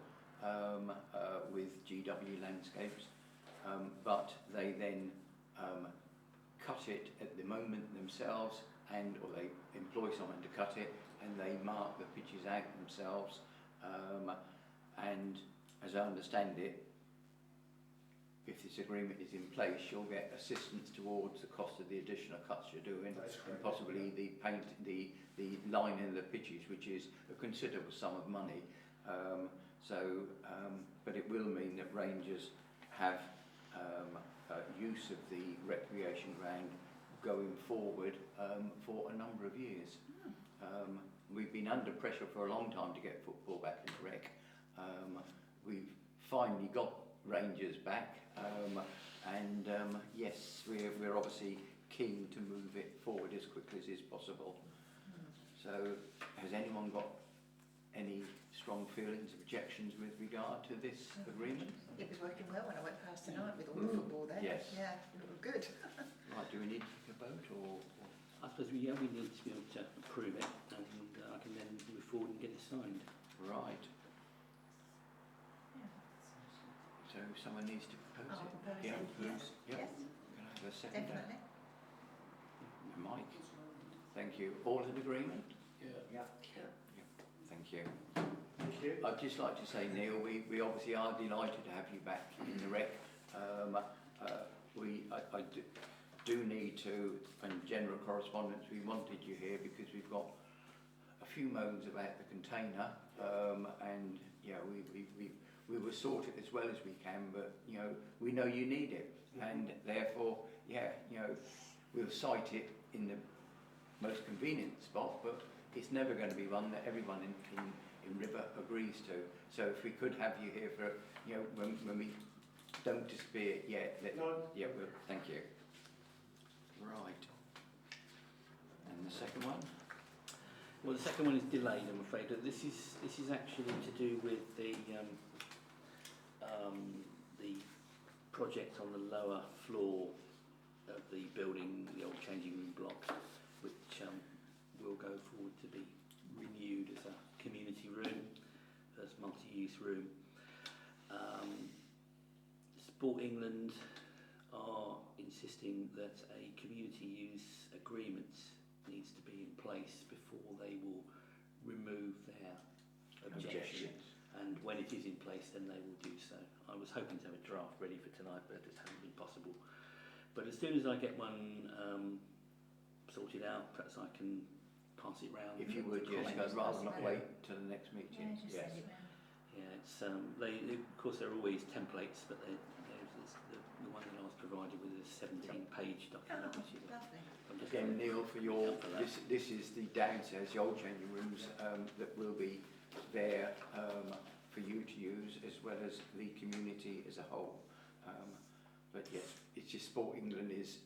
with GW Landscapes, but they then cut it at the moment themselves, or they employ someone to cut it, and they mark the pitches out themselves. And as I understand it, if this agreement is in place, you'll get assistance towards the cost of the additional cuts you're doing, and possibly the paint, the lining of the pitches, which is a considerable sum of money. But it will mean that Rangers have use of the recreation ground going forward for a number of years. We've been under pressure for a long time to get football back in rec. We've finally got Rangers back, and yes, we're obviously keen to move it forward as quickly as is possible. So, has anyone got any strong feelings, objections with regard to this agreement?
It was working well when I went past tonight with all the football there.
Yes.
Yeah, it looked good.
Right, do we need to take a vote or?
I suppose we need to be able to approve it, and I can then move forward and get it signed.
Right. So someone needs to propose
I'll
it?
propose
Yeah,
it,
who's, yeah.
Yes,
Can I have a second?
definitely.
Mike, thank you. All in agreement?
Yeah.
Thank you.
Thank you.
I'd just like to say, Neil, we obviously are delighted to have you back in the rec. I do need to, in general correspondence, we wanted you here because we've got a few moans about the container, and yeah, we will sort it as well as we can, but you know, we know you need it, and therefore, yeah, you know, we'll site it in the most convenient spot, but it's never going to be one that everyone in River agrees to. So if we could have you here for, you know, when we don't disappear yet, yeah, well, thank you. Right. And the second one?
Well, the second one is delayed, I'm afraid. This is actually to do with the project on the lower floor of the building, the old changing room block, which will go forward to be renewed as a community room, as multi-use room. Sport England are insisting that a community use agreement needs to be in place before they will remove their objections. And when it is in place, then they will do so. I was hoping to have a draft ready for tonight, but it just hasn't been possible. But as soon as I get one sorted out, perhaps I can pass it round.
If you would, yes, rather than wait till the next meeting.
Yeah, just
Yes.
send it round.
Yeah, it's of course there are always templates, but the one that I was provided with is a 17-page document,
Oh,
which is
lovely.
I'm just
Again, Neil, for your,
for that.
this is the downstairs, the old changing rooms that will be there for you to use, as well as the community as a whole. But yes, it's just Sport England is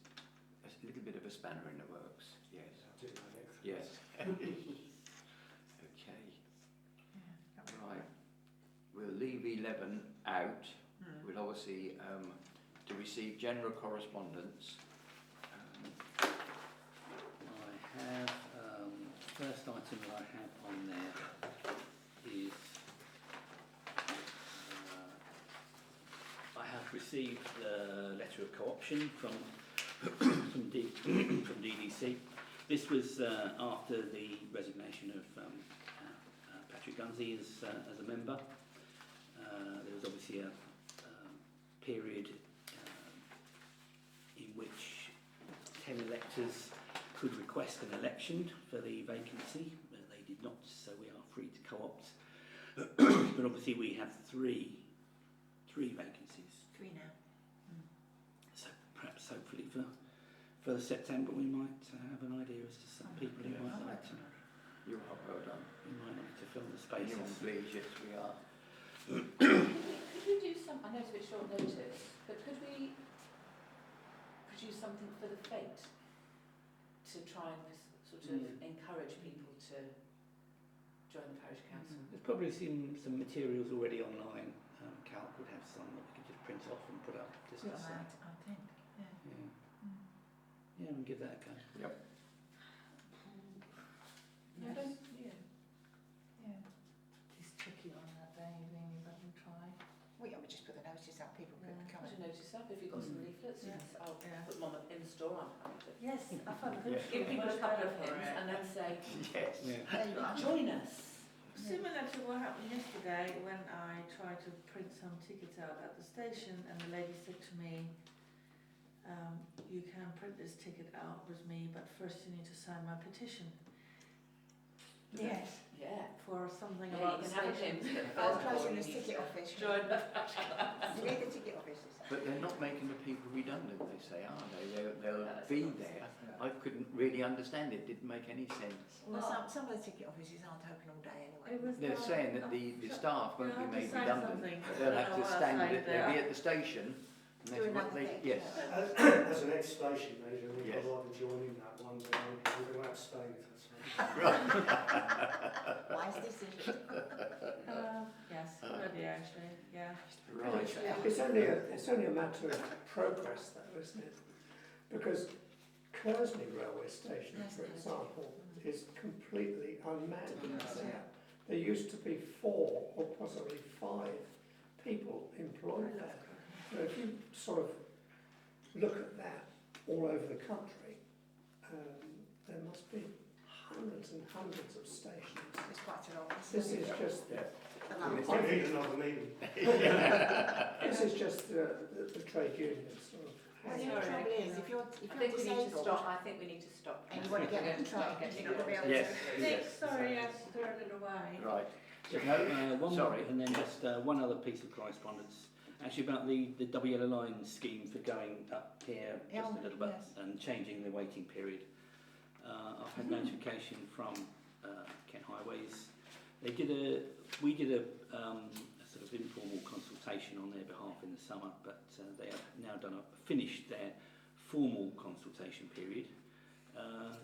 a little bit of a spanner in the works. Yes. Yes. Okay. Right. We'll leave 11 out. We'll obviously to receive general correspondence.
I have first item that I have on there is I have received a letter of co-option from from DDC. This was after the resignation of Patrick Gunsey as a member. There was obviously a period in which 10 electors could request an election for the vacancy, but they did not, so we are free to co-opt. But obviously we have three vacancies.
3 now.
So perhaps hopefully for the September we might have an idea as to some people who might like to.
You are well done.
We might like to fill the
Anyone,
spaces.
please? Yes, we are.
Could we do some, I know it's a bit short notice, but could we produce something for the fete to try and sort of encourage people to join the parish council?
There's probably some materials already online. Cal would have some that we could just print off and put up just to say.
I think. Yeah.
Yeah, we'll give that a go.
Yep.
No, don't, yeah.
It's tricky on that day, really, but we'll try.
We just put the notice up, people could come
Put
and
a notice up, if you've got some leaflets,
Yeah.
I'll
Yeah.
put them on in the store, I'm happy to.
Yes, I found
Yeah.
Give people a couple of hints and then say,
Yes.
Yeah.
there you are.
join us.
Similar to what happened yesterday when I tried to print some tickets out at the station and the lady said to me, you can print this ticket out with me, but first you need to sign my petition
Yes.
Yeah.
for something
Yeah,
about
you
the
can have a
station.
hint.
I was closing this ticket office.
Join us.
You need the ticket offices.
But they're not making the people redundant, they say, are they? They'll be there. I couldn't really understand it. Didn't make any sense.
Well, some of the ticket offices aren't open all day anyway.
It was
They're
like-
saying that the staff won't be
you have to
made
sign
redundant.
something.
They'll
I
have
don't
to
know what I
stand.
signed
They'll be
there.
at the station. And
Do
that's what
another
they.
thing.
Yes.
As an ex-station manager, I think
Yes.
I'd like to join in that one, but I'm going to abstain if that's
Wise decision.
Yes, good idea actually, yeah.
Right.
It's only a matter of progress, though, isn't it? Because Kersney railway station, for example, is completely unmanned. There used to be 4 or possibly 5 people employed there. So if you sort of look at that all over the country, there must be hundreds and hundreds of stations.
It's quite a lot.
This is just
I need another meeting.
this is just the trade unions sort of.
Well, the
Sorry.
trouble is, if you're
I think we need to
disabled
stop. I think we need to stop.
and you want to get on the train,
Getting
you're not going to be able
Yes.
to.
Nick, sorry, I've thrown it away.
Right.
One
Sorry.
more, and then just one other piece of correspondence, actually about the double yellow line scheme for going up here just a little bit
Yes.
and changing the waiting period. I've had notification from Kent Highways. We did a sort of informal consultation on their behalf in the summer, but they have now finished their formal consultation period.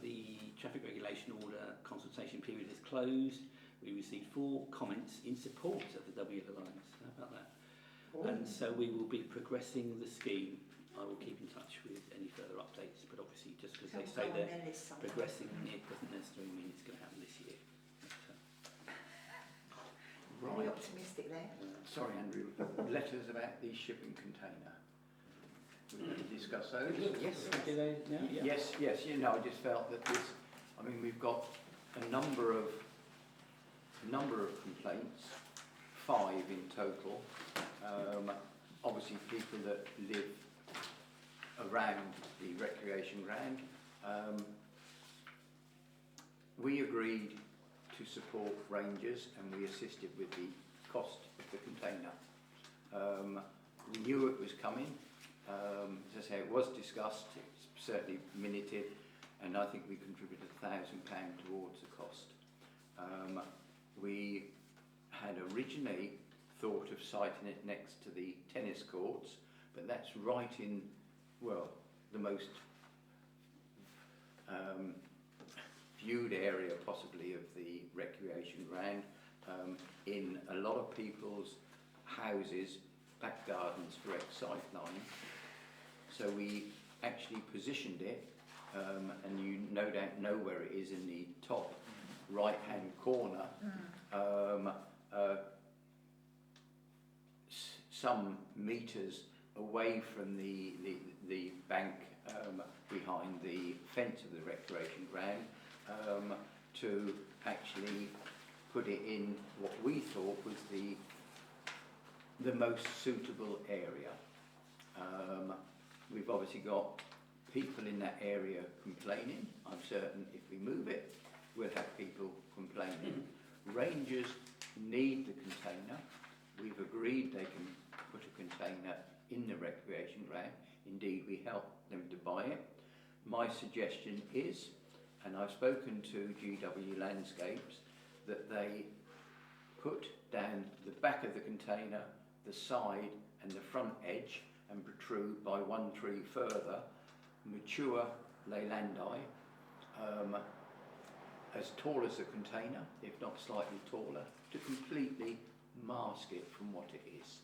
The traffic regulation order consultation period is closed. We received 4 comments in support of the double yellow lines. How about that? And so we will be progressing the scheme. I will keep in touch with any further updates, but obviously just because they say they're progressing, it doesn't necessarily mean it's going to happen this year.
Very optimistic there.
Sorry, Andrew. Letters about the shipping container. We're going to discuss those.
Yes, do they now? Yeah.
Yes. You know, I just felt that this. I mean, we've got a number of complaints, 5 in total. Obviously, people that live around the recreation ground. We agreed to support rangers, and we assisted with the cost of the container. We knew it was coming. As I say, it was discussed, it's certainly minuted, and I think we contributed £1,000 towards the cost. We had originally thought of siting it next to the tennis courts, but that's right in, well, the most viewed area possibly of the recreation ground, in a lot of people's houses, back gardens, direct sight line. So we actually positioned it, and you no doubt know where it is, in the top right hand corner, some metres away from the bank, behind the fence of the recreation ground, to actually put it in what we thought was the most suitable area. We've obviously got people in that area complaining. I'm certain if we move it, we'll have people complaining. Rangers need the container. We've agreed they can put a container in the recreation ground. Indeed, we help them to buy it. My suggestion is, and I've spoken to GW Landscapes, that they put down the back of the container, the side and the front edge, and protrude by 1 tree further, mature leylandi, as tall as the container, if not slightly taller, to completely mask it from what it is.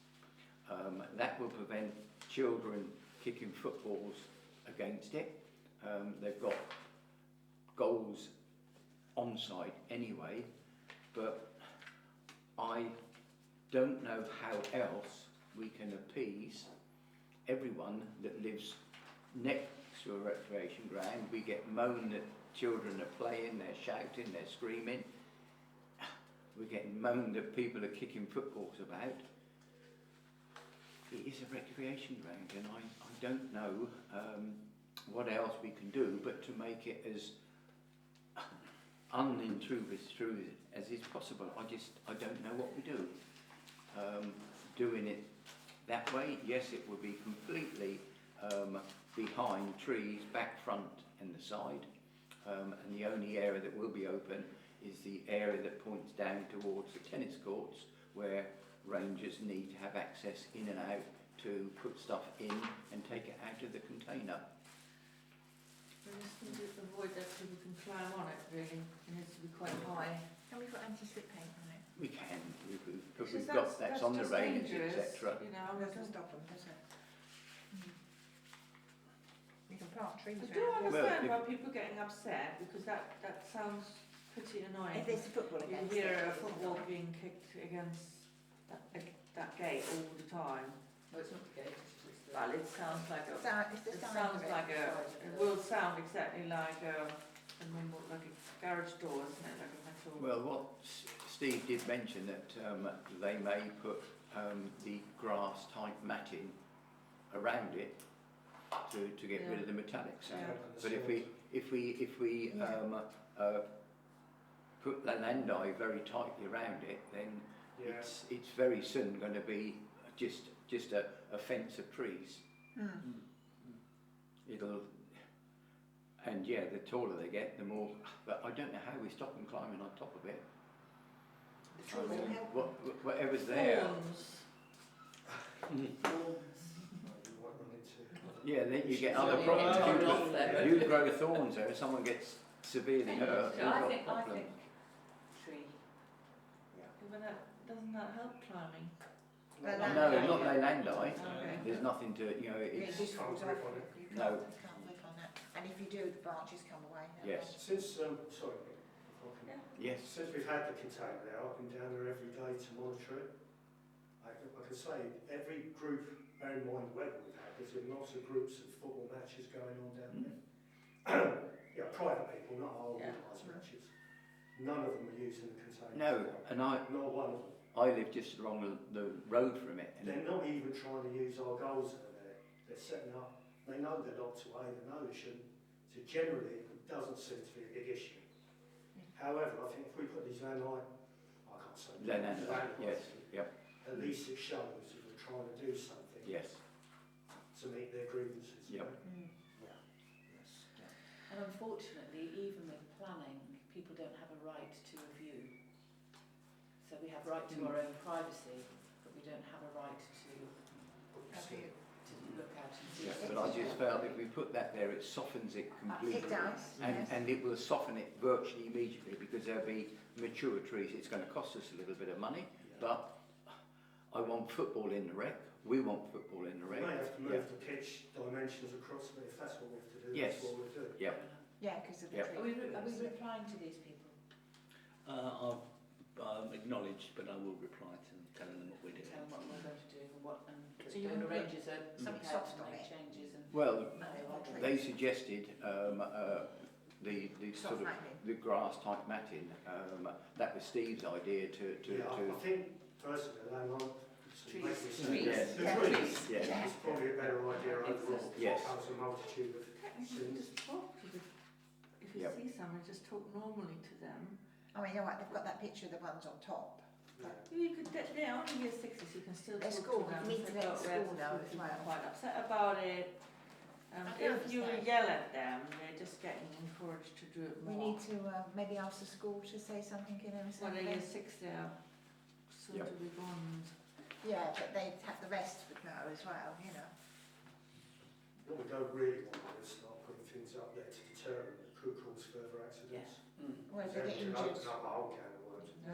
That will prevent children kicking footballs against it. They've got goals on site anyway, but I don't know how else we can appease everyone that lives next to a recreation ground. We get moaned that children are playing, they're shouting, they're screaming. We're getting moaned that people are kicking footballs about. It is a recreation ground, and I don't know what else we can do but to make it as unintrusive as is possible. I don't know what we do. Doing it that way, yes, it would be completely behind trees, back, front and the side, and the only area that will be open is the area that points down towards the tennis courts, where rangers need to have access in and out to put stuff in and take it out of the container.
We just need to avoid that people can climb on it, really. It needs to be quite high.
Can we put anti-slip paint on it?
We can, because
Because
we've got that's on the
just
railings,
dangerous,
etc.
You know,
That doesn't stop them, does it? We can plant trees
I do
around it.
understand
Well,
why people are getting upset, because that sounds pretty annoying.
If there's a football
You
against
hear
it,
a
it's
football
annoying.
being kicked against that gate all the time.
No, it's not the gate, it's the...
Well, it sounds like a,
It's the
it
sign
sounds
of it.
like it will sound exactly like a normal, like a garage door, isn't it, like a metal.
Well, what Steve did mention that they may put the grass type matting around it to get rid of the metallic sound.
Yeah.
But if we put the landai very tightly around it, then it's very soon going to be just a fence of trees. It'll, and yeah, the taller they get, the more. But I don't know how we stop them climbing on top of it.
The trees will help.
Whatever's there.
Thorns.
Yeah, then you get other
So
problems.
you get off there.
You grow thorns there, and someone gets severely hurt.
So
you've
I
got
think
problems.
tree.
But doesn't that help climbing?
No, not Leylandii.
Okay.
There's nothing to, you know,
It
it's,
just falls
can't
off.
grip on it.
You
No.
can't whip on that. And if you do, the branches come away.
Yes.
Since, sorry, if I can,
yes.
since we've had the container there, I've been down there every day to monitor it. I can say every group, bear in mind the weather we've had, there's been lots of groups of football matches going on down there. Yeah, private people, not our organised matches. None of them are using the container.
No, and
Not one of them.
I live just along the road from it. And
They're not even trying to use our goals that are there. They're setting up, they know they're locked away, they know they shouldn't. So generally, it doesn't seem to be a big issue. However, I think if we put these landline, I can't say.
Leylandii, yes, yep,
At least it shows that we're trying to do something
yes,
to meet their grievances.
yep.
Yeah. Yes.
And unfortunately, even with planning, people don't have a right to a view. So we have right to our own privacy, but we don't have a right to look out and see.
Yeah, but I just felt if we put that there, it softens it completely.
It does, yes.
And it will soften it virtually immediately because there'll be mature trees. It's going to cost us a little bit of money, but I want football in the rec. We want football in the
We
rec.
may have to move the pitch dimensions across, but if that's what we have to do,
Yes.
that's what we'll do.
Yep.
Yeah, because of the
Yep.
trees.
Are we replying to these people?
I've acknowledged, but I will reply to them, telling them what we're doing.
Tell them what we're going to do and what, and
So you
Stone
want to
arranges a
something
somehow
soft
to
on
make
it?
changes and.
Well,
No,
they suggested the
Soft
sort of
matting.
the grass type matting. That was Steve's idea to
I think personally, landline,
Trees.
Yes.
The
Yeah.
trees
Yes.
is probably a better idea overall.
Yes.
Covers a multitude of
Technically,
sins.
just talk to the, if you
Yep.
see someone, just talk normally to them.
I mean, you're right, they've got that picture of the ones on top.
Yeah.
You could, they're only year 60, so you can still
They're
talk
school,
to them.
you need to
Say,
let
"Look,
school
we're
know as
feeling
well."
quite upset about it.
I can
If you
understand.
yell at them, they're just getting encouraged to do it
We
more.
need to maybe ask the school to say something in there.
Well, they're year 6, they're soon
Yep.
to be gone.
Yeah, but they'd have the rest would know as well, you know.
What we don't really want to do is start putting things up there to deter them that could cause further accidents.
Well, if
Then
they get
you can
injured,
open up a whole can of worms.
no,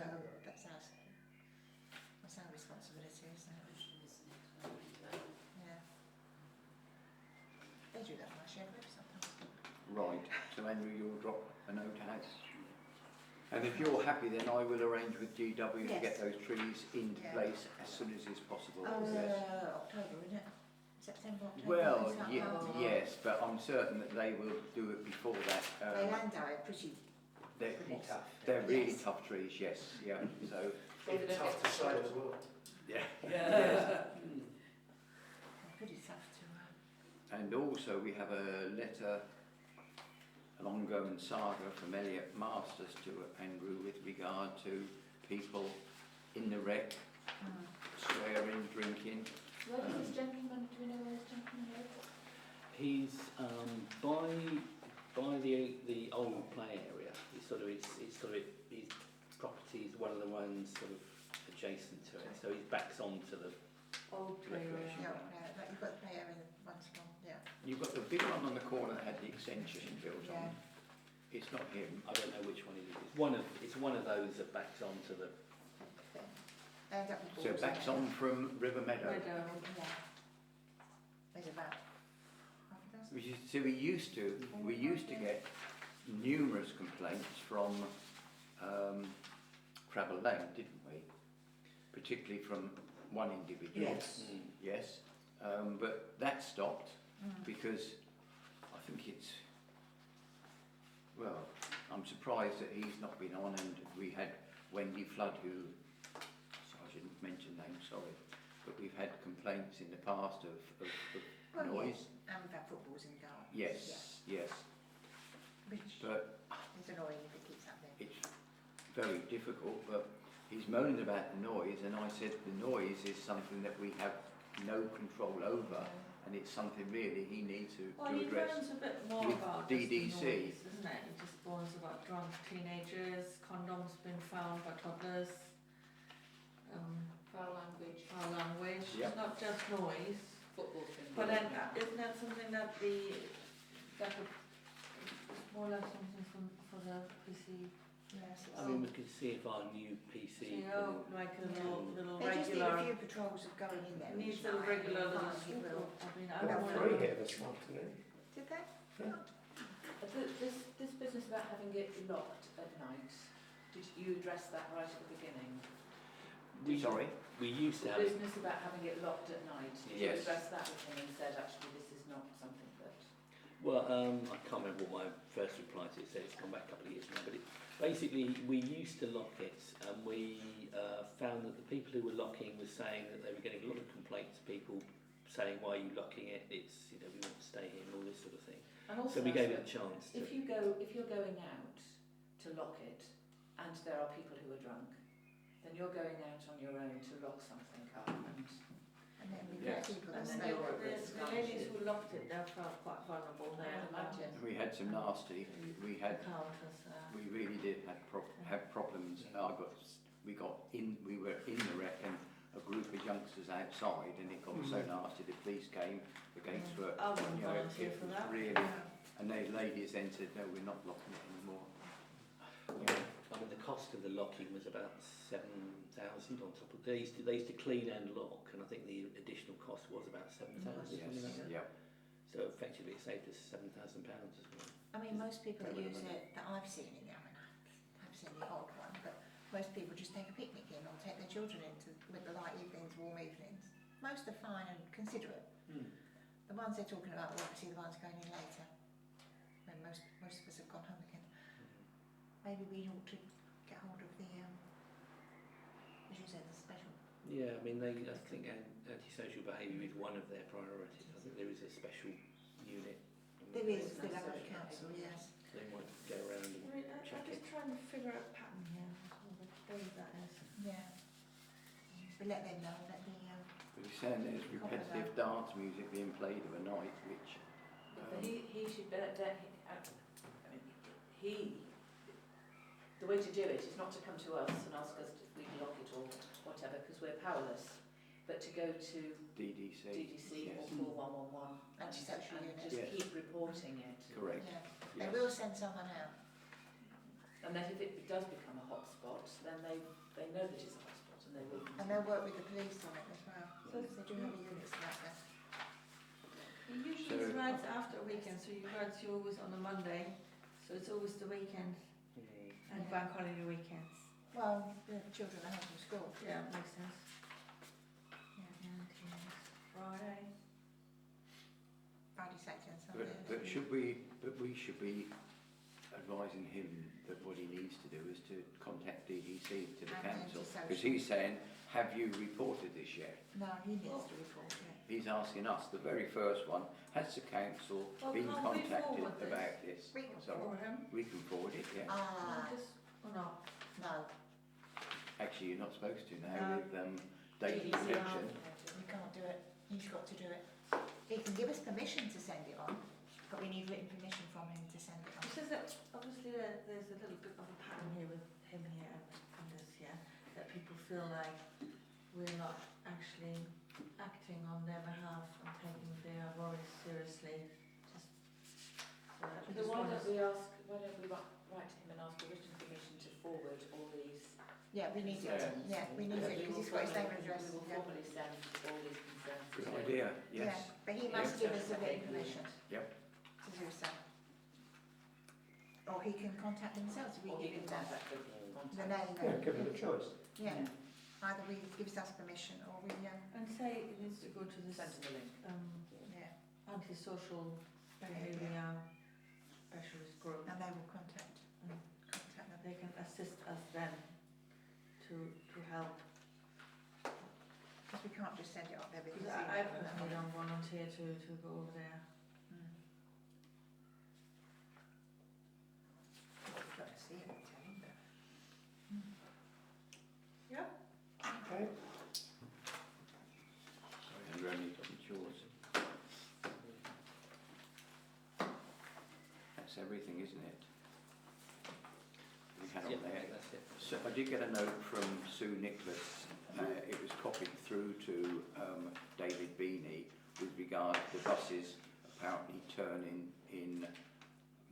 that's our responsibility, isn't it? Yeah. They do that on my share group sometimes.
Right. So Andrew, you'll drop a note out. And if you're happy, then I will arrange with GW to get
Yes.
those trees into
Yeah.
place as soon as is possible.
Oh,
Yes.
October, isn't it? September, October.
Well,
is that right?
yes, but I'm certain that they will do it before that.
Leylandii are pretty
They're,
tough.
they're really
Yes.
tough trees, yes, yeah. So,
Even tough to say as well.
yeah.
Yeah.
pretty tough to.
And also we have a letter, an ongoing saga from Elliot Masters to Andrew with regard to people in the rec, swearing, drinking.
Where is this gentleman, do we know where this gentleman lives?
He's by the old play area. It's sort of it's sort of his property is one of the ones sort of adjacent to it. So he's backs onto the
Old playground.
Yeah, like you've got the player in one spot, yeah.
You've got the big one on the corner that had the extension built on.
Yeah.
It's not him.
I don't know which one it is. It's one of those that backs onto the.
Thing. They end up with
So
balls
backs
in it.
on from River Meadow.
Meadow.
Yeah. There's about half a dozen.
So we used to get numerous complaints from Crabble Lane, didn't we? Particularly from one individual.
Yes.
Yes. But that stopped because I think it's, well, I'm surprised that he's not been on, and we had Wendy Flood, who, so I shouldn't mention names, sorry, but we've had complaints in the past of noise.
Yes, and we've had footballs in the garden.
Yes, yes.
Which
But
is annoying if it keeps happening.
it's very difficult, but he's moaning about the noise, and I said the noise is something that we have no control over, and it's something really he needs to
He
address.
warns a bit more
with
about
DDC.
just the noise, isn't it? He just warns about drunk teenagers, condoms being found by toddlers,
Foul language.
foul language.
Yep.
It's not just noise.
Football's been
But then,
brilliant.
isn't that something that that would, it's more like something for the PC?
Yes,
I mean, we could see if our new PC
CEO,
can,
like a little
they just did a
regular,
few patrols of going in there.
needs
each
a
night,
regular
and
little
finally
swoop.
will.
I mean, I
We
don't
had
want
3
to.
here this afternoon.
Did they?
This business about having it locked at night, did you address that right at the beginning?
Sorry?
we used to
The
have it.
business about having it locked at night, did you
Yes.
address that with him and said, actually, this is not something that...
Well, I can't remember what my first reply to it said. It's gone back a couple of years now. But basically, we used to lock it, and we found that the people who were locking were saying that they were getting a lot of complaints. People saying, "Why are you locking it? It's we want to stay here," and all this sort of thing.
And also,
So we gave it a chance.
if you're going out to lock it, and there are people who are drunk, then you're going out on your own to lock something up,
And then we
Yes.
get people
And
that
then
stay.
you're at risk,
The
aren't
ladies
you?
who locked it, they felt quite vulnerable
I
there.
can imagine.
We had some nasty. We had.
Counters,
We really did have problems. We were in the wreck, and a group of youngsters outside, and it got so nasty. The police came. The gates were.
I wouldn't
you know,
volunteer
it
for
was
that.
really. And the ladies then said, "No, we're not locking it anymore."
I mean, the cost of the locking was about 7,000 on top of they used to clean and lock, and I think the additional cost was about 7,000.
Yes.
something like that.
Yeah.
So effectively, it saved us £7,000 as well.
I mean, most people that
Don't
use
remember.
it, that I've seen in there, I mean, I've seen the odd one, but most people just take a picnic in or take their children into with the light evenings, warm evenings. Most are fine and considerate. The ones they're talking about are obviously the ones going in later, when most of us have gone home again. Maybe we ought to get hold of the, as you said, the special.
Yeah, I mean, I think antisocial behaviour is one of their priorities. I think there is a special unit.
There is,
It's
the
not
local
social
council, yes.
They might go around and
I mean, I'm
check
just
it.
trying to figure out a pattern here, what that is.
Yeah. But let them know, let the,
But he's saying there's repetitive dance music being played of a night, which.
But he should be, the way to do it is not to come to us and ask us if we lock it or whatever, because we're powerless, but to go to
DDC.
DDC
Yes.
or call 111
Antisocial
and
unit.
just
Yes.
keep reporting it.
Correct.
yeah.
Yes.
They will send someone out.
And then if it does become a hotspot, then they know that it's a hotspot and they will.
And they'll work with the police on it as well. So they do have a unit for that there.
He usually
So-
rides after a weekend, so he rides you always on a Monday, so it's always the weekend and
Yeah.
bank holiday weekends.
Well, the children are home from school.
Yeah, makes sense. Yeah, and Friday.
Friday, Saturday and Sunday.
But we should be advising him that what he needs to do is to contact DDC to the
And
council.
antisocial.
Because he's saying, have you reported this yet?
No, he needs to report it.
He's asking us, the very first one, has the council
Well,
been
can't we
contacted
forward this?
about this?
We can
Sorry,
For him.
we can forward it, yeah.
Ah,
Or not?
no,
Actually, you're not supposed to now
No.
with data
DDC
protection.
we can't do it. He's got to do it. He can give us permission to send it on, but we need written permission from him to send it on.
It says that obviously there's a little bit of a pattern here with him here and this here, that people feel like we're not actually acting on their behalf and taking their worries seriously.
So why don't we write to him and ask for written permission to forward all these
Yeah, we need it.
concerns?
Yeah, we need it because he's got his name and address.
We will
Yeah.
formally send all these concerns
Good
to
idea,
Yeah,
yes.
but he must give us a written permission.
Yep.
do so. Or he can contact themselves if we
Or
give
he
him
can
that.
contact the
The
contact.
name.
Yeah, give them the choice.
Yeah. Either he gives us permission or we,
And say it needs to go to this
Send him the link.
yeah,
antisocial behaviour specialist group.
and they will contact them.
They can assist us then to help.
Because we can't just send it up there because
Because I personally don't volunteer to go over there.
We've got to see it and tell them that.
Okay.
And Remy, it's yours. That's everything, isn't it? We had on
Yeah,
there.
that's it.
So I did get a note from Sue Nicholas. It was copied through to David Beanie with regard to the buses apparently turning in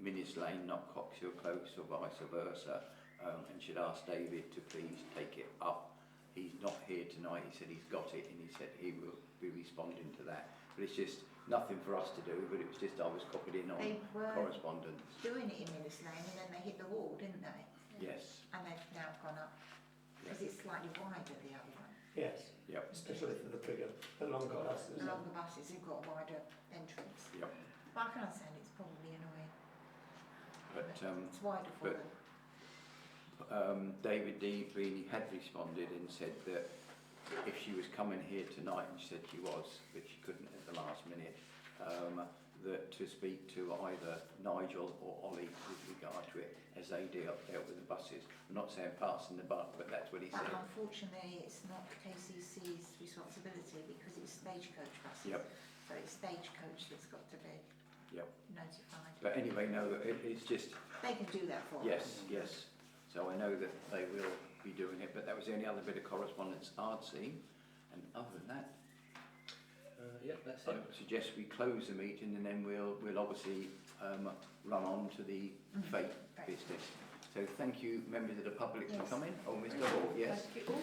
Minnis Lane, not Coxhill Close, or vice versa. And she'd asked David to please take it up. He's not here tonight. He said he's got it, and he said he will be responding to that. But it's just nothing for us to do. But it was just I was copied in on
They were
correspondence.
doing it in Minnis Lane and then they hit the wall, didn't they?
Yes.
And they've now gone up because it's slightly wider, the other one.
Yes.
Yep.
Especially for the longer buses.
The longer buses have got a wider entrance.
Yep.
But I can understand it's probably annoying.
But
It's wider for
but-
them.
David Beanie had responded and said that if she was coming here tonight, and she said she was, but she couldn't at the last minute, that to speak to either Nigel or Ollie with regard to it, as they dealt with the buses. I'm not saying passing the buck, but that's what he
But
said.
unfortunately, it's not KCC's responsibility because it's stagecoach buses.
Yep.
So it's stagecoach that's got to be
Yep.
notified.
But anyway, no, it's just,
They can do that for us.
yes, yes. So I know that they will be doing it, but that was the only other bit of correspondence I'd seen. And other than that,
Yeah, that's
I
it.
suggest we close the meeting and then we'll obviously run on to the fate business. So thank you, members of the public, for
Yes.
coming. Oh, Mr. Hall, yes.
Thank you all.